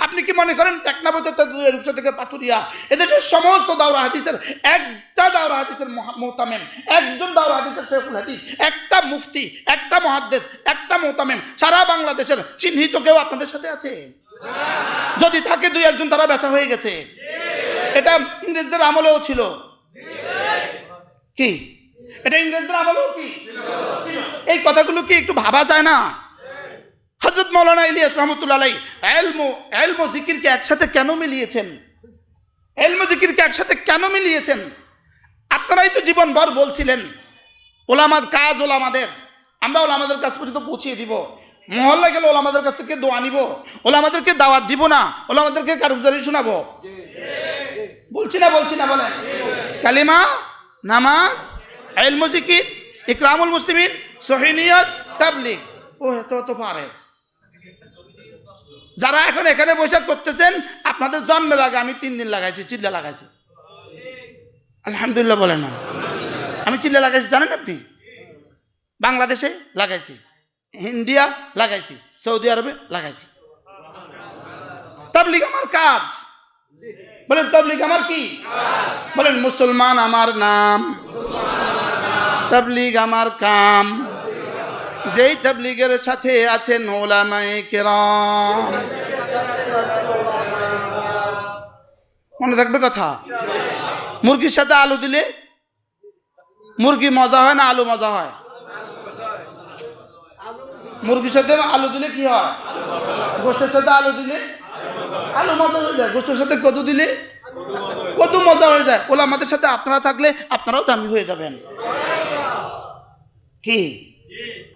আপনি কি মনে করেন টেকনাফতে রূপসা থেকে পাতুরিয়া এদেশের সমস্ত দাওরা হাদিসের একটা দাওরা হাদিসের মুহতামিম, একজন দাওরা হাদিসের শেখুল হাদিস, একটা মুফতি, একটা মুহাদ্দিস, একটা মুহতামিম সারা বাংলাদেশের চিহ্নিত কেউ আপনাদের সাথে আছে? যদি থাকে দুই একজন, তারা বেচা হয়ে গেছে। এটা ইংরেজদের আমলেও ছিল। কি এটা ইংরেজদের আমলেও কি ছিল? এই কথাগুলো কি একটু ভাবা যায় না? হযরত মাওলানা ইলিয়াস রাহমাতুল্লাহ আলাইহি ইলম ও জিকিরকে একসাথে কেন মিলিয়েছেন? আপনারাই তো জীবনভর বলছিলেন ওলামার কাজ, আমরা ওলামাদের কাছ পর্যন্ত পৌঁছিয়ে দিব। মহল্লায় গেলে ওলামাদের কাছ থেকে দোয়া নিব, ওলামাদেরকে দাওয়াত দিব না, ওলামাদেরকে কারগুজারি শোনাবো। বলছি না বলেন? কালিমা, নামাজ, ইলম ও জিকির, ইকরামুল মুসলিমিন, সহিহ নিয়ত, তাবলীগ, ও তো পারে। যারা এখন এখানে বৈশাখ করতেছেন, আপনাদের জন্মের আগে আমি 3 দিন লাগাইছি, চিল্লা লাগাইছি। আলহামদুলিল্লাহ বলেন না? আমি চিল্লা লাগাইছি জানেন আপনি? বাংলাদেশে লাগাইছি, ইন্ডিয়া লাগাইছি, সৌদি আরবে লাগাইছি। তাবলীগ আমার কাজ। বলেন তাবলীগ আমার কি? বলেন মুসলমান আমার নাম, তাবলীগ আমার কাম। যেই তাবলীগের সাথে আছেন উলামায়ে কেরাম। মনে থাকবে কথা? মুরগির সাথে আলু দিলে মুরগি মজা হয় না আলু মজা হয়? মুরগির সাথে আলু দিলে কি হয়? গোশতের সাথে আলু দিলে আলু মজা হয়ে যায়, গোশতের সাথে কদু দিলে কদু মজা হয়ে যায়। ওলামাদের সাথে আপনারা থাকলে আপনারাও দামি হয়ে যাবেন। কি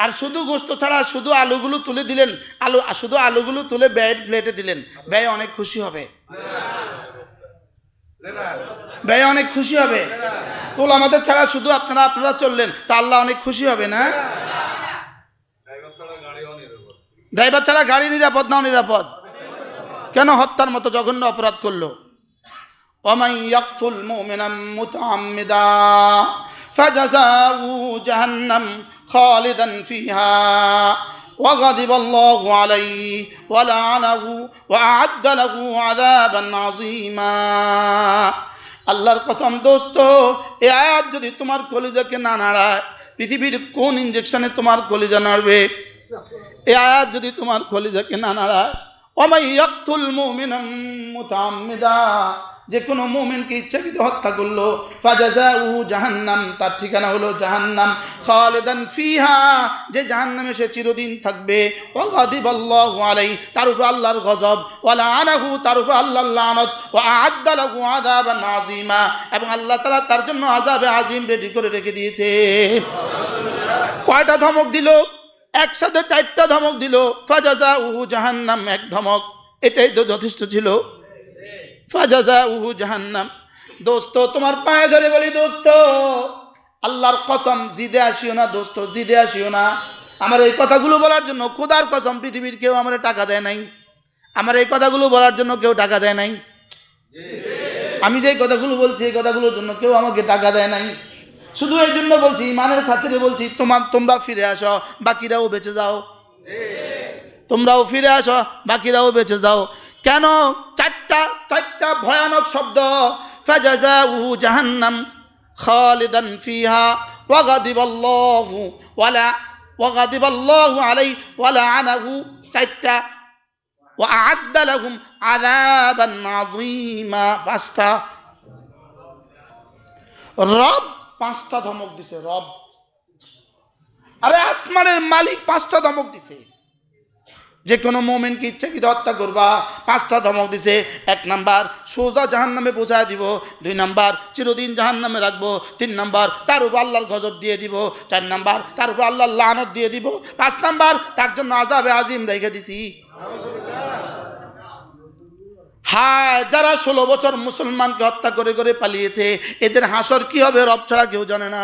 আর শুধু গোশত ছাড়া শুধু আলুগুলো তুলে দিলেন, শুধু আলুগুলো তুলে ব্যয়ের প্লেটে দিলেন, ব্যয় অনেক খুশি হবে। ওলামাদের ছাড়া শুধু আপনারা চললেন, তা আল্লাহ অনেক খুশি হবে না? ড্রাইভার ছাড়া গাড়ি নিরাপদ না অনিরাপদ? কেন হত্যার মতো জঘন্য অপরাধ করলো? ومن يقتل مؤمنا متعمدا فجزاؤه جهنم خالدا فيها وغضب الله عليه ولعنه وأعد له عذابا عظيما। আল্লাহর কসম দোস্ত, এই আয়াত যদি তোমার কলিজাকে না নাড়ায়, পৃথিবীর কোন ইনজেকশনে তোমার কলিজা নাড়বে? এই আয়াত যদি তোমার কলিজাকে না নাড়ায়, ওমাই ইয়াকতুল মুমিনাম মুতাআম্মিদা, যে কোনো মুমিনকে ইচ্ছাকৃত হত্যা করলো, ফাজাযাউহু জাহান্নাম, তার ঠিকানা হলো জাহান্নাম, খালিদান ফিহা, যে জাহান্নামে সে চিরদিন থাকবে, ওয়া গাদিবাল্লাহু আলাইহি, তার উপর আল্লাহর গজব, ওয়া লাআনাহু, তার উপর আল্লাহর লানত, ওয়া আ'আদ্দা লাহু আযাবান আযীমা, এবং আল্লাহ তাআলা তার জন্য আযাবে আযীম রেডি করে রেখে দিয়েছে। কয়টা ধমক দিল? একসাথে 4টা ধমক দিল। ফাজাযাউহু জাহান্নাম, এক ধমক, এটাই তো যথেষ্ট ছিল। ফাজাযাউহু জাহান্নাম। দোস্ত তোমার পায়ে ধরে বলি, দোস্ত আল্লাহর কসম, জিদে আসিও না দোস্ত, জিদে আসিও না। আমার এই কথাগুলো বলার জন্য খোদার কসম পৃথিবীর কেউ আমার টাকা দেয় নাই। আমার এই কথাগুলো বলার জন্য কেউ টাকা দেয় নাই। আমি যে কথাগুলো বলছি এই কথাগুলোর জন্য কেউ আমাকে টাকা দেয় নাই। শুধু এই জন্য বলছি, ইমানের খাতিরে বলছি, তোমরা ফিরে আসো, বাকিরাও বেঁচে যাও। তোমরাও ফিরে আসো, বাকিরাও বেঁচে যাও। কেন? চারটা ভয়ানক শব্দ। ফাজাযাউহু জাহান্নাম খালিদান ফিহা ওয়া গাদিবাল্লাহু আলাইহি ওয়া লাআনাহু। চারটা। ওয়া আ'আদ্দা লাহুম আযাবান আযীমা। পাঁচটা। রব পাঁচটা ধমক দিছে। রব, আরে আসমানের মালিক পাঁচটা ধমক দিছে। যে কোনো মোমেনকে ইচ্ছাকৃত হত্যা করবা, পাঁচটা ধমক দিছে। 1 নাম্বার, সোজা জাহান্নামে পৌঁছায় দিব। 2 নাম্বার, চিরদিন জাহান্নামে রাখবো। 3 নাম্বার, তার উপর আল্লাহর গজব দিয়ে দিব। 4 নাম্বার, তার উপর আল্লাহর লানত দিয়ে দিব। 5 নাম্বার, তার জন্য আযাবে আজিম রেখে দিছি। হায়, যারা 16 বছর মুসলমানকে হত্যা করে করে পালিয়েছে, এদের হাসর কি হবে রব ছাড়া কেউ জানে না।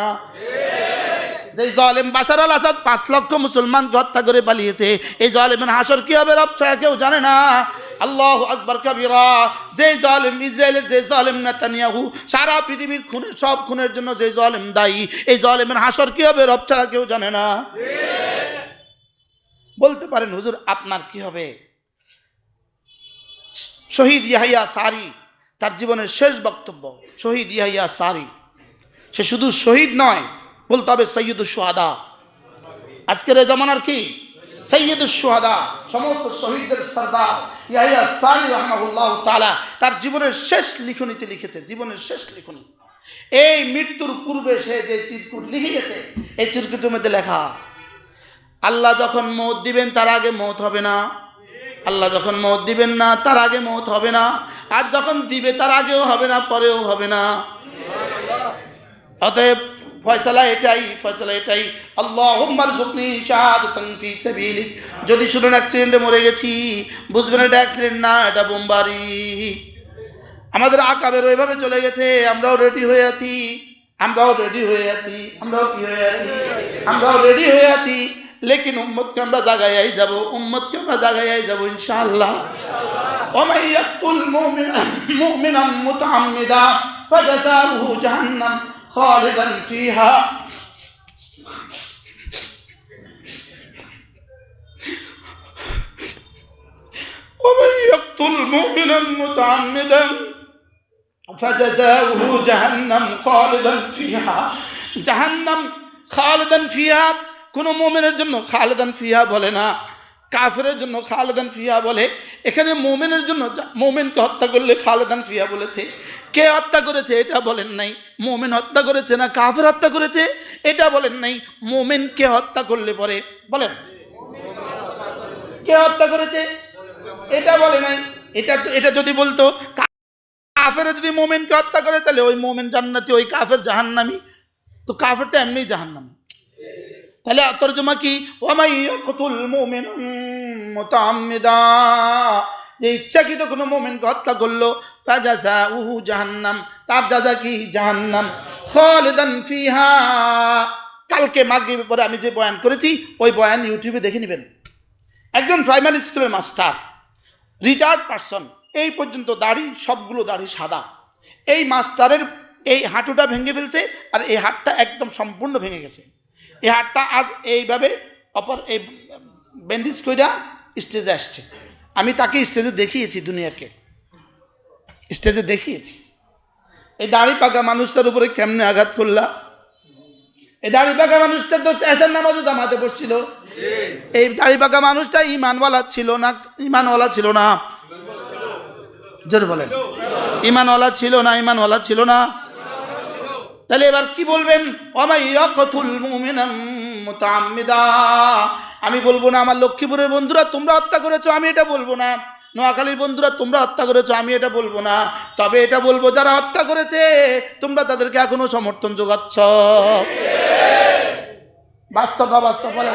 যে জালেম বাশার আল আসাদ 5 লক্ষ মুসলমানকে হত্যা করে পালিয়েছে, এই জালেমের হাসর কি হবে রব ছাড়া কেউ জানে না। আল্লাহু আকবার কাবীরা। যে জালেম, ইসরায়েলের যে জালেম নেতানিয়াহু, সারা পৃথিবীর খুনের, সব খুনের জন্য যে জালেম দায়ী, এই জালেমের হাসর কি হবে রব ছাড়া কেউ জানে না। বলতে পারেন হুজুর আপনার কি হবে? শহীদ ইয়াহিয়া সারি, তার জীবনের শেষ বক্তব্য। শহীদ ইয়াহিয়া সারি, সে শুধু শহীদ নয়, বলতে হবে সৈয়দুশ শুহাদা। আজকের এই জামানার কি সৈয়দুশ শুহাদা, সমস্ত শহীদদের সরদার ইয়াহিয়া সারি রাহমাহুল্লাহ তাআলা তার জীবনের শেষ লিখনীতে লিখেছে। জীবনের শেষ লিখনী, এই মৃত্যুর পূর্বে সে যে চিরকুট লিখে গেছে, এই চিরকুটের মধ্যে লেখা, আল্লাহ যখন মওত দিবেন তার আগে মওত হবে না। আল্লাহ যখন মওত দিবেন না তার আগে মওত হবে না, আর যখন দিবে তার আগেও হবে না, পরেও হবে না। অতএব ফয়সালা এটাই, আল্লাহুম্মা রযুকনি শাহাদাতান ফি সাবিলিক। যদি শুনুন অ্যাক্সিডেন্টে মরে গেছি, বুঝবেন এটা অ্যাক্সিডেন্ট না, এটা বোমবারি। আমাদের আকাবের ওইভাবে চলে গেছে, আমরাও রেডি হয়ে আছি। আমরাও রেডি হয়ে আছি। লেকিন উম্মতকে আমরা জাগাইয়াই যাব, ইনশাআল্লাহ। ওয়ামান ইয়াকতুল মুমিনান মুতাআম্মিদা ফাজাযাউহু জাহান্নাম খালিদান ফিহা ومن يقتل مؤمنا متعمدا فجزاؤه جهنم خالدا فيها জাহান্নাম খালিদান ফিহা। কোন মুমিনের জন্য খালিদান ফিহা বলে না, কাফেরের জন্য খালিদান ফিহা বলে। এখানে মুমিনের জন্য, মুমিনকে হত্যা করলে খালিদান ফিহা বলেছে। কে হত্যা করেছে এটা বলেন নাই। মুমিন হত্যা করেছে না কাফের হত্যা করেছে এটা বলেন নাই। মুমিনকে হত্যা করলে পরে বলেন কে হত্যা করেছে এটা বলে নাই। এটা যদি বলতো কাফের যদি মুমিনকে হত্যা করে তাহলে ওই মুমিন জান্নাতি, ওই কাফের জাহান্নামী। তো কাফের তো এমনি জাহান্নামী। তাহলে তরজমা কি? ওয়ামান ইয়াকতুল মুমিনান মুতাআম্মিদা, যে ইচ্ছাকৃত কোনো মুমিনকে হত্যা করলো, ফাজাযাউহু জাহান্নাম, তার জাযা কি? জাহান্নাম। খালিদান ফিহা। কালকে মাগরিবের পরে আমি যে বয়ান করেছি ওই বয়ান ইউটিউবে দেখে নেবেন। একজন প্রাইমারি স্কুলের মাস্টার, রিটায়ার্ড পারসন, এই পর্যন্ত দাড়ি, সবগুলো দাড়ি সাদা। এই মাস্টারের এই হাঁটুটা ভেঙে ফেলছে, আর এই হাতটা একদম সম্পূর্ণ ভেঙে গেছে। এই হাতটা আজ এইভাবে অপর এই ব্যান্ডেজ কইরা স্টেজে আসছে। আমি তাকে স্টেজে দেখিয়েছি, দুনিয়াকে স্টেজে দেখিয়েছি। এই দাড়ি পাকা মানুষটার উপরে কেমনে আঘাত করলা? এই দাড়ি পাকা মানুষটা তো এশার নামাজও জামাতে পড়ছিল। এই দাড়ি পাকা মানুষটা ইমানওয়ালা ছিল না? ইমানওয়ালা ছিল না? জোরে বলেন, ইমানওয়ালা ছিল না? তাহলে এবার কি বলবেন? ওয়ামান ইয়াকতুল মুমিনান মুতাআম্মিদা। আমি বলবো না আমার লক্ষ্মীপুরের বন্ধুরা তোমরা হত্যা করেছো, আমি এটা বলবো না। নোয়াখালীর বন্ধুরা তোমরা হত্যা করেছো, আমি এটা বলবো না। তবে এটা বলবো যারা হত্যা করেছে তোমরা তাদেরকে এখনো সমর্থন যোগাচ্ছ। বাস্তব বলে,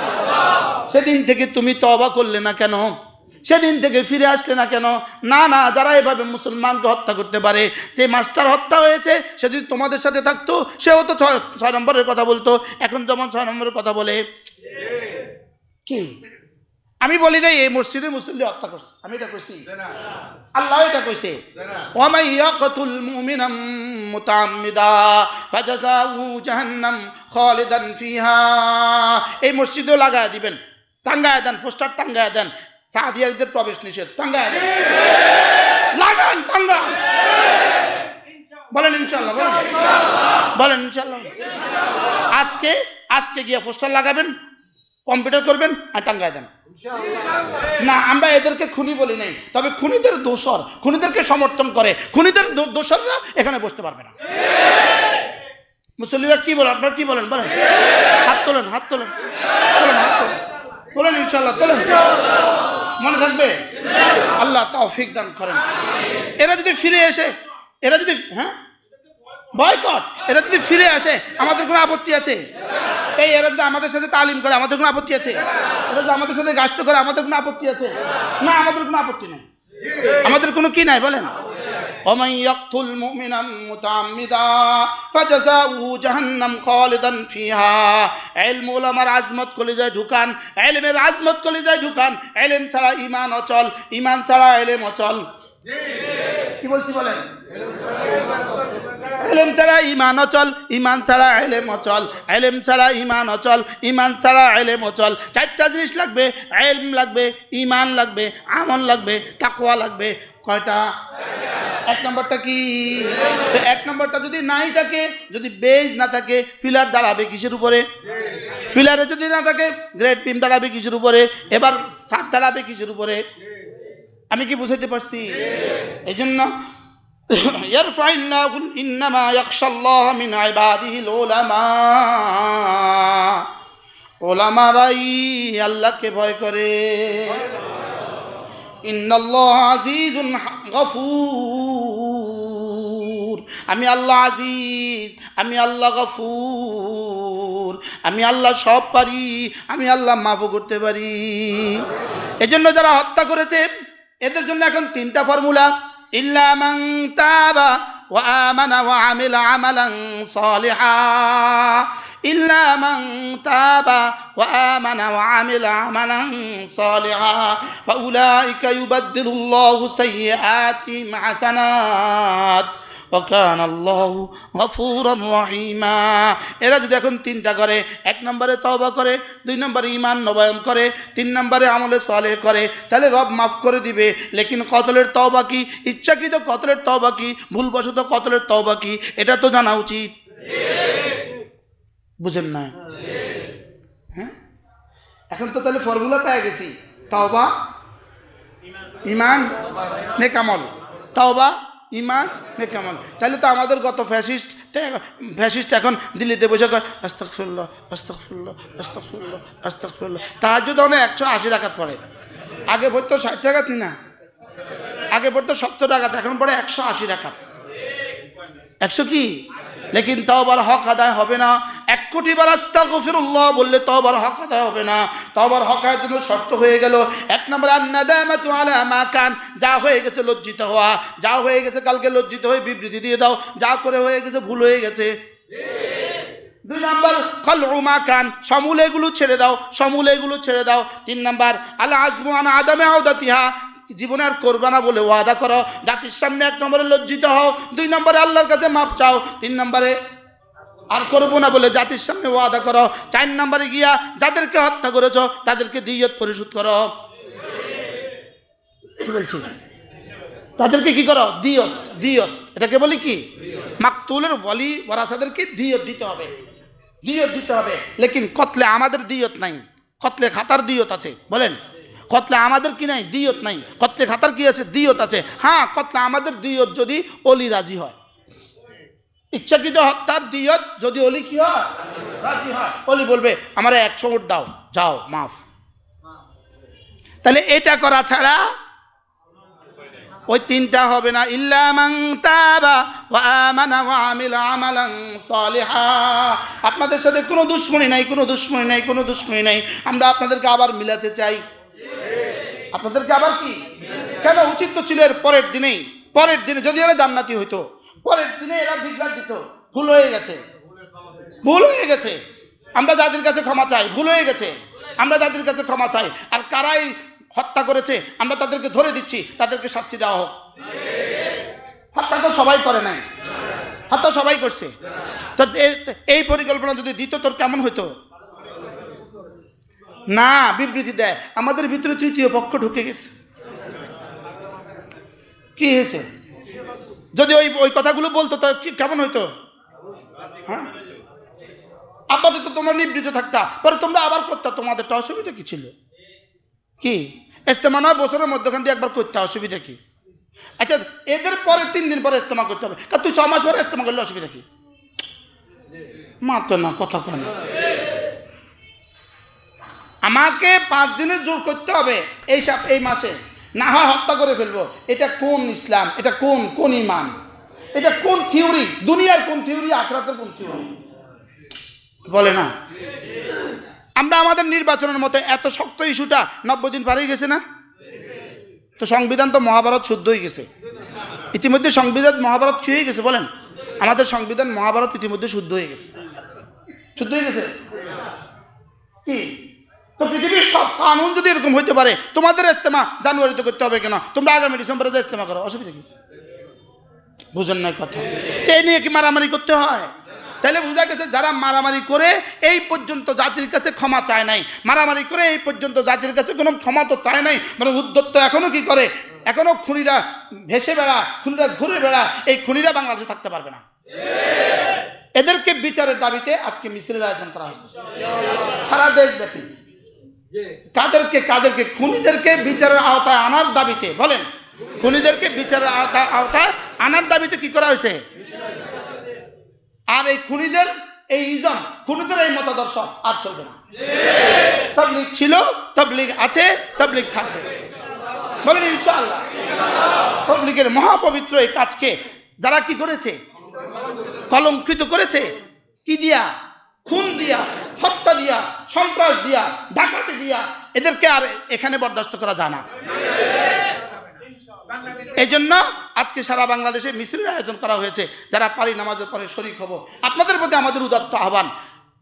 সেদিন থেকে তুমি তওবা করলে না কেন? সেদিন থেকে ফিরে আসলে না কেন? না না, যারা এভাবে মুসলমানকে হত্যা করতে পারে, যে মাস্টার হত্যা হয়েছে সে যদি তোমাদের সাথে থাকতো সেও তো ছয় নম্বরের কথা বলতো, এখন যেমন 6 নম্বরের কথা বলে। কি আমি বলি না এই মসজিদে মুসল্লি হত্যা করছে, আমি এটা কইছি? আল্লাহ এটা কইছে, ওয়ামাই ইয়াকতুল মুমিনাম মুতাআম্মিদা ফাজাযাহু জাহান্নাম খালিদান ফিহা। এই মসজিদেও লাগায় দিবেন, টাঙ্গায় দেন, পোস্টার টাঙ্গায় দেন, সাদিয়াদের প্রবেশ নিষেধ, টাঙ্গায় দেন, লাগান, টাঙ্গান। বলেন ইনশাআল্লাহ, বলেন ইনশাআল্লাহ। আজকে গিয়ে পোস্টার লাগাবেন, কম্পিউটার করবেন আর টাঙ্গায় দেন। না, আমরা এদেরকে খুনি বলি নাই, তবে খুনিদের দোসর, খুনিদেরকে সমর্থন করে, খুনিদের দোসররা এখানে বসতে পারবে না। মুসল্লিরা কি বলেন? আপনারা কি বলেন? বলেন, হাত তোলেন, হাত তোলেন, তোলেন, হাত তোলেন, তোলেন ইনশাআল্লাহ, তোলেন। মনে থাকবে? আল্লাহ তৌফিক দান করেন। এরা যদি ফিরে এসে, এরা যদি বয়কট, এরা যদি ফিরে আসে আমাদের কোনো আপত্তি আছে? এরা যদি আমাদের সাথে তালিম করে আমাদের কোনো আপত্তি আছে? এরা যদি আমাদের সাথে গাস্ত করে আমাদের কোনো আপত্তি আছে? না, আমাদের কোনো আপত্তি নেই, আমাদের কোনো কি নাই? বলেন, ওমান ইয়াকতুল মুমিনাম মুতাআম্মিদা ফাজাযাহু জাহান্নাম খালিদান ফিহা। ইলম উলামার আজমত কলিজায় ঢুকান, ইলমের আজমত কলিজায় ঢুকান। ইলম ছাড়া ঈমান অচল, ঈমান ছাড়া ইলম অচল। কি বলছি বলেন? ইলম ছাড়া ঈমান অচল, ঈমান ছাড়া ইলম অচল, ইলম ছাড়া ঈমান অচল, ঈমান ছাড়া ইলম অচল। 4টা জিনিস লাগবে, ইলম লাগবে, ঈমান লাগবে, আমল লাগবে, তাকওয়া লাগবে। কয়টা? 1 নম্বরটা কি? 1 নম্বরটা যদি নাই থাকে, যদি বেজ না থাকে, পিলার দাঁড়াবে কিসের উপরে? পিলারে যদি না থাকে, গ্রেড বিম দাঁড়াবে কিসের উপরে? এবার ছাদ দাঁড়াবে কিসের উপরে? আমি কি বুঝাইতে পারছি? এই জন্য ইয়ারফাইল্লাহু ইন্নামা ইয়াখশাল্লাহ মিন ইবাদিহিল উলামা। উলামারাই আল্লাহকে ভয় করে। ইন্নাল্লাহ আজিজুন গফুর। আমি আল্লাহ আজিজ, আমি আল্লাহ গফুর, আমি আল্লাহ সব পারি, আমি আল্লাহ মাফও করতে পারি। এজন্য যারা হত্যা করেছে এদের জন্য এখন 3টা ফর্মুলা। ইল্লা মান তাবা ওয়া আমানা ওয়া আমিলা আমালান সালিহা। ইল্লা মান তাবা ওয়া আমানা ওয়া আমিলা আমালান সালিহা ফাউলাইকা ইউবাদদিলুল্লাহু সাইয়্যাতিহিম হাসানাত ওয়া কানা আল্লাহু গফুরার রহিমা। এরা যদি এখন 3টা করে, 1 নম্বরে তওবা করে, 2 নম্বরে ঈমান নবায়ন করে, 3 নম্বরে আমলে সালেহ করে, তাহলে রব মাফ করে দিবে। লেকিন কতলের তওবা কি, ইচ্ছাকৃত কতলের তওবা কি, ভুলবশত কতলের তওবা কি, এটা তো জানা উচিত। বুঝেন না? হ্যাঁ, এখন তো তাহলে ফর্মুলা পেয়ে গেছি, তওবা, ঈমান, নেক আমল। তওবা, ঈমান, নেক আমল। তাহলে তো আমাদের গত ফ্যাসিস্ট এখন দিল্লিতে বসে কয় আস্তাগফিরুল্লাহ, আস্তাগফিরুল্লাহ, আস্তাগফিরুল্লাহ, আস্তাগফিরুল্লাহ। তাহাজ্জুদ অনেক 180 রাকাত পড়ে। আগে পড়তো 60 রাকাত, না আগে পড়তো 70 রাকাত, এখন পড়ে 180 রাকাত। 100 কি? লেকিন তওবার হক আদায় হবে না। 1 কোটি বার আস্তাগফিরুল্লাহ বললে তওবার হক আদায় হবে না। তওবার হক আদায়ের জন্য শর্ত হয়ে গেল 1 নম্বর আন-নাদামাতু আলা মা কান। যা হয়ে গেছে লজ্জিত হওয়া, যা হয়ে গেছে কালকে লজ্জিত হয়ে বিবৃতি দিয়ে দাও, যা করে হয়ে গেছে ভুল হয়ে গেছে। 2 নম্বর খালউ মা কান, সমূলে এগুলো ছেড়ে দাও, সমূলে এগুলো ছেড়ে দাও। 3 নম্বর আল আজমু আন আদামে আউদাতিহা, জীবনে আর করবা না বলে ওয়াদা করো। জাতির সামনে 1 নম্বরে লজ্জিত হও, 2 নম্বরে আল্লাহর কাছে মাপ চাও, 3 নম্বরে আর করবো না বলে জাতির সামনে ওয়াদা করো। 4 নম্বরে গিয়া যাদেরকে হত্যা করেছো তাদেরকে দিয়ত পরিশোধ করো। কি বলছি? তাদেরকে কি করো? দিয়ত। দিয়ত এটাকে বলি কি? মাকতুলের ওয়ালি ওয়ারাসাদেরকে দিয়ত দিতে হবে, দিয়ত দিতে হবে। লেকিন কতলে আমাদের দিয়ত নাই, কতলে খাতার দিয়ত আছে। বলেন, কতলে আমাদের কি নাই? দিয়ত নাই। কতলে খাতার কি আছে? দিয়ত আছে। হ্যাঁ, কতলে আমাদের দিয়ত যদি অলি রাজি হয়। ইচ্ছাকৃত হত্যার দিয়ত যদি অলি কি হয়? রাজি হয়। অলি বলবে আমার 100 উট দাও, যাও মাফ। তাহলে এটা করা ছাড়া ওই 3টা হবে না। ইল্লা মান তাবা ওয়া আমানা ওয়া আমিলা আমালান সালিহা। আপনাদের সাথে কোনো দুশমনি নাই, কোনো দুশমনি নাই, কোনো দুশমনি নাই। আমরা আপনাদেরকে আবার মিলাতে চাই, আপনাদেরকে আবার কি কেন উচিত তো ছিল এর পরের দিনে যদি এরা জান্নাতি হইতো, পরের দিনে এরা ভিক্ষা দিত। ভুল হয়ে গেছে। আমরা যাদের কাছে ক্ষমা চাই, ভুল হয়ে গেছে, আমরা যাদের কাছে ক্ষমা চাই। আর কারাই হত্যা করেছে আমরা তাদেরকে ধরে দিচ্ছি, তাদেরকে শাস্তি দেওয়া হোক। হত্যা তো সবাই করে নাই, হত্যা সবাই করছে। তো এই পরিকল্পনা যদি দিত তোর কেমন হইতো? না, বিবৃতি দেয় আমাদের ভিতরে তৃতীয় পক্ষ ঢুকে গেছে। কি হয়েছে? যদি ওই কথাগুলো বলতো তো কেমন হইতো? হ্যাঁ, আপাতত তোমরা নিবৃত থাকতা, পরে তোমরা আবার করতা, তোমাদেরটা অসুবিধা কি ছিল? কি ইস্তেমা নয় বছরের মধ্যখান দিয়ে একবার করতে, অসুবিধা কি? আচ্ছা, এদের পরে 3 দিন পরে ইস্তেমা করতে হবে, তুই 6 মাস পরে ইস্তেমা করলে অসুবিধা কি? মাত্র না, কথা কেন? আমাকে 5 দিনের জোর করতে হবে এই মাসে, না হয় হত্যা করে ফেলবো। এটা কোন ইসলাম? এটা কোন ইমান? এটা কোন থিওরি? দুনিয়ার কোন থিওরি? আখিরাতের কোন থিওরি? বলে না। আমরা আমাদের নির্বাচনের মতো এত শক্ত ইস্যুটা 90 দিন পারেই গেছে না? তো সংবিধান তো মহাভারত শুদ্ধ হয়ে গেছে ইতিমধ্যে। সংবিধান মহাভারত কি হয়ে গেছে বলেন? আমাদের সংবিধান মহাভারত ইতিমধ্যে শুদ্ধ হয়ে গেছে কি? তো পৃথিবীর সব কানুন যদি এরকম হইতে পারে, তোমাদের ইস্তেমা জানুয়ারিতে করতে হবে কেন? তোমরা আগামী ডিসেম্বরে যে ইস্তেমা করো, অসুবিধা কি? বুঝেন না কথা? এই নিয়ে কি মারামারি করতে হয়? তাহলে বোঝা গেছে যারা মারামারি করে এই পর্যন্ত জাতির কাছে ক্ষমা চায় নাই, মারামারি করে এই পর্যন্ত জাতির কাছে কোনো ক্ষমা তো চায় নাই, মানে উদ্যত্ত এখনো কি করে? এখনো খুনিরা ভেসে বেড়া, খুনিরা ঘুরে বেড়া। এই খুনিরা বাংলাদেশে থাকতে পারবে না। এদেরকে বিচারের দাবিতে আজকে মিছিলের আয়োজন করা হয়েছে সারা দেশব্যাপী। কাদেরকে? খুনিদেরকে বিচারের আওতায় আনার দাবিতে। বলেন, খুনিদেরকে বিচারের আওতায় আনার দাবিতে কি করা হয়েছে? আর এই খুনিদের এই ইজম, খুনিদের এই মতাদর্শ আর চলবে না। তাবলীগ ছিল, তাবলীগ আছে, তাবলীগ থাকবে। বলেন ইনশাআল্লাহ। তাবলীগের মহাপবিত্র এই কাজকে যারা কি করেছে? কলঙ্কিত করেছে। কি দিয়া? খুন দিয়া, হত্যা দিয়া, সন্ত্রাস দিয়া, ডাকাতি দিয়া। এদেরকে আর এখানে বরদাস্ত করা যায় না। এই জন্য আজকে সারা বাংলাদেশে মিছিলের আয়োজন করা হয়েছে। যারা পারি নামাজের পরে শরীক হব। আপনাদের প্রতি আমাদের উদাত্ত আহ্বান।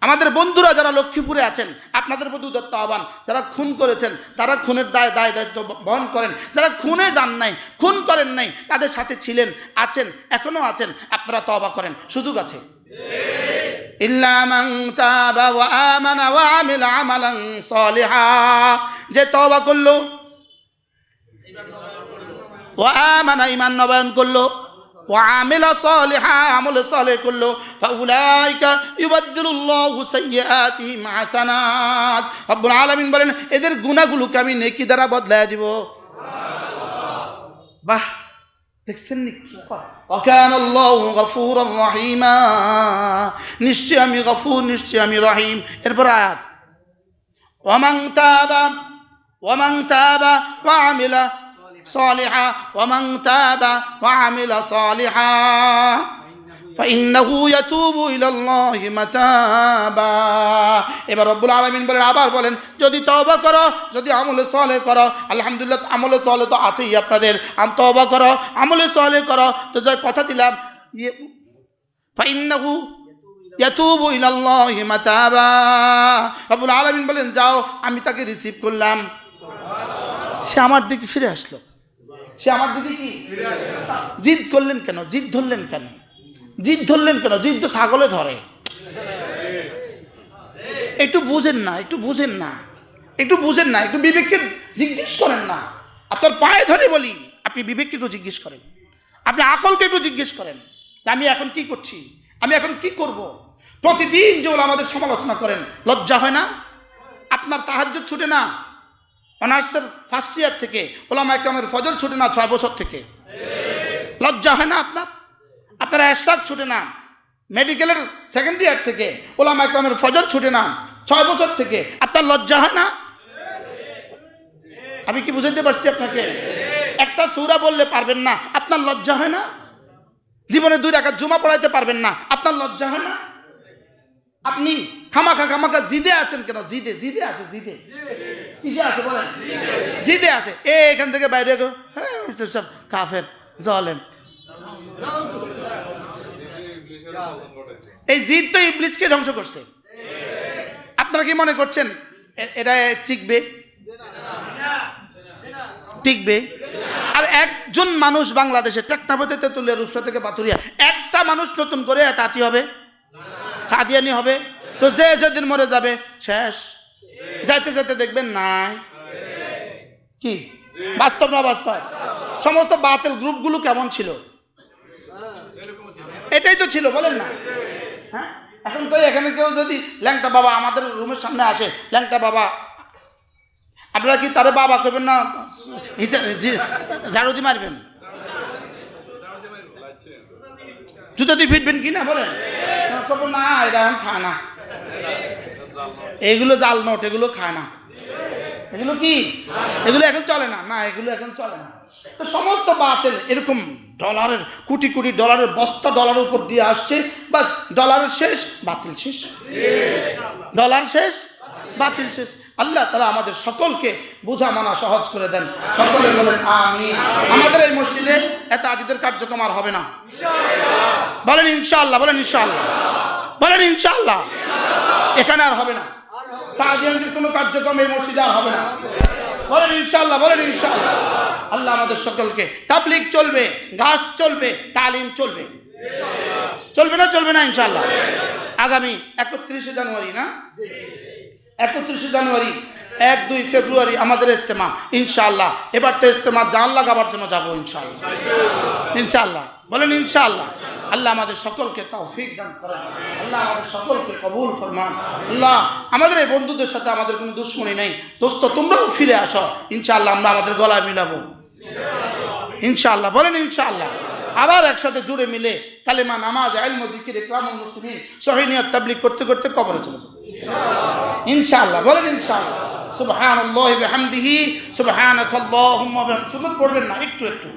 আমাদের বন্ধুরা যারা লক্ষ্মীপুরে আছেন, আপনাদের প্রতি উদাত্ত আহ্বান। যারা খুন করেছেন তারা খুনের দায়িত্ব বহন করেন। যারা খুনে যান নাই, খুন করেন নাই, তাদের সাথে ছিলেন, আছেন, এখনো আছেন, আপনারা তওবা করেন, সুযোগ আছে। ইল্লা মান তাবা ওয়া আমানা ওয়া আমিলা আমালান সালিহা, যে তওবা করলো, ওয়া আমানা ঈমান নবায়ন করলো, ওয়া আমিলা সালিহা আমল সালেহ করলো, ফাউলাইকা ইউবাদদিলুল্লাহু সাইয়্যাতিহিম হাসানাত। রব্বুল আলামিন বলেন এদের গুনাহগুলোকে আমি নেকি দ্বারা বদলায় দিব। সুবহানাল্লাহ। বাহ, দেখছেন নি? ওয়া কানাল্লাহু গফুরার রহিমা, নিশ্চয় আমি গফুর, নিশ্চয় আমি রহিম। এরপর আয়াত, ওয়ামান তাবা ওয়া আমিলা صالحا ومن تاب وعمل صالحا فإنه يتوب إلى الله متابا। এবার রব্বুল আলামিন বলেন, আবার বলেন, যদি তওবা করো, যদি আমলে সালেহ করো, আলহামদুলিল্লাহ আমলে সালেহ তো আছেই আপনাদের, তওবা করো, আমলে সালেহ করো, তো যে কথা দিলাম فإنه يتوب إلى الله متابا। রব্বুল আলামিন বলেন যাও, আমি তাকে রিসিভ করলাম, সে আমার দিকে ফিরে আসলো। সে আমার দিকে কি জিদ করলেন কেন? জিদ ধরলেন কেন? জিদ তো ছাগলে ধরে। একটু বুঝেন না, একটু বিবেককে জিজ্ঞেস করেন না। আপনার পায়ে ধরে বলি, আপনি বিবেককে একটু জিজ্ঞেস করেন, আপনি আকলকে একটু জিজ্ঞেস করেন, আমি এখন কি করছি, আমি এখন কি করব। প্রতিদিন যে আমাদের সমালোচনা করেন, লজ্জা হয় না? আপনার তাহাজ্জুদ ছুটে না? অনার্সের ফার্স্ট ইয়ার থেকে ওলামা ইকরামের ফজর ছুটে না 6 বছর থেকে? লজ্জা হয় না আপনার? আপনার এশরাক ছুটে না? মেডিকেলের সেকেন্ড ইয়ার থেকে ওলামা ইকরামের ফজর ছুটে না 6 বছর থেকে? আপনার লজ্জা হয় না? আমি কি বুঝাইতে পারছি আপনাকে? একটা সূরা বললে পারবেন না, আপনার লজ্জা হয় না? জীবনে 2 রাকাত জুমা পড়াইতে পারবেন না, আপনার লজ্জা হয় না? আপনি খামাখা জিদে আছেন কেন? জিদে আছে, জিদে কিসে আছে বলেন? জিদে আছে। এখান থেকে বাইরে হ্যাঁ সব কাফের জালেম। এই জিদ তো ইবলিসকে ধ্বংস করছে। আপনারা কি মনে করছেন এটা টিকবে? টিকবে? আর একজন মানুষ বাংলাদেশে টেকনাফতে তেতুলিয়া রূপসা থেকে পাথুরিয়া একটা মানুষ নতুন করে তাঁতি হবে, সাদিয়ানি হবে, তো যে যেদিন মরে যাবে শেষ। যাইতে যাইতে দেখবেন নাই। কি বাস্তব না বাস্তব? সমস্ত বাতিল গ্রুপগুলো কেমন ছিল? এটাই তো ছিল, বলেন না? হ্যাঁ, এখন কই এখানে কেউ যদি ল্যাংটা বাবা আমাদের রুমের সামনে আসে, ল্যাংটা বাবা, আপনারা কি তারে বাবা করবেন না ঝাড়ু দিয়ে মারবেন? জুতো দিয়ে ফিটবেন কি না বলেন? করবেন না, এটা এখন খায় না, এগুলো জাল নোট, এগুলো খায় না, এগুলো কি, এগুলো এখন চলে না, না এগুলো এখন চলে না। তো সমস্ত বাতিল এরকম ডলারের কোটি কোটি ডলারের বস্তা ডলারের উপর দিয়ে আসছে, বাস ডলারের শেষ বাতিল শেষ, ডলার শেষ বাতিল শেষ। আল্লাহ তাআলা আমাদের সকলকে বোঝা মানা সহজ করে দেন। সকলে বলেন আমিন। আমাদের এই মসজিদে এত আজিদের কার্যক্রম আর হবে না, বলেন ইনশাআল্লাহ, বলেন ইনশাআল্লাহ, বলেন ইনশাআল্লাহ। এখানে আর হবে না, সাদিয়ানদের কোনো কার্যক্রম এই মসজিদে আর হবে না, বলেন ইনশাআল্লাহ, বলেন ইনশাআল্লাহ। আল্লাহ আমাদের সকলকে, তাবলীগ চলবে, গাছ চলবে, তালিম চলবে, চলবে না চলবে না ইনশাআল্লাহ। আগামী 31শে জানুয়ারি না, 31শে জানুয়ারি 1-2 ফেব্রুয়ারি আমাদের ইজতেমা ইনশাআল্লাহ। এবার তো ইজতেমা জান লাগাবার জন্য যাবো ইনশাআল্লাহ, ইনশাআল্লাহ, বলেন ইনশাআল্লাহ। আল্লাহ আমাদের সকলকে তৌফিক দান করেন, আল্লাহ আমাদের সকলকে কবুল ফরমান। আল্লাহ আমাদের এই বন্ধুদের সাথে আমাদের কোনো দুশ্মনী নেই, দোস্ত তোমরাও ফিরে আসো ইনশাআল্লাহ, আমরা আমাদের গলায় মিলাবো ইনশাআল্লাহ, বলেন ইনশাআল্লাহ। আবার একসাথে জুড়ে মিলে কালেমা, নামাজ, ইলম, জিকির, ইকরামুল মুসলিমিন, সহিহ নিয়ত তাবলীগ করতে করতে কবরে চলে যাবো ইনশাআল্লাহ, বলেন ইনশাআল্লাহ। সুবহানাল্লাহি বিহামদিহি, সুবহানাকাল্লাহুম্মা ওয়া বিহামদিহি। সুন্নাত পড়বেন না, একটু একটু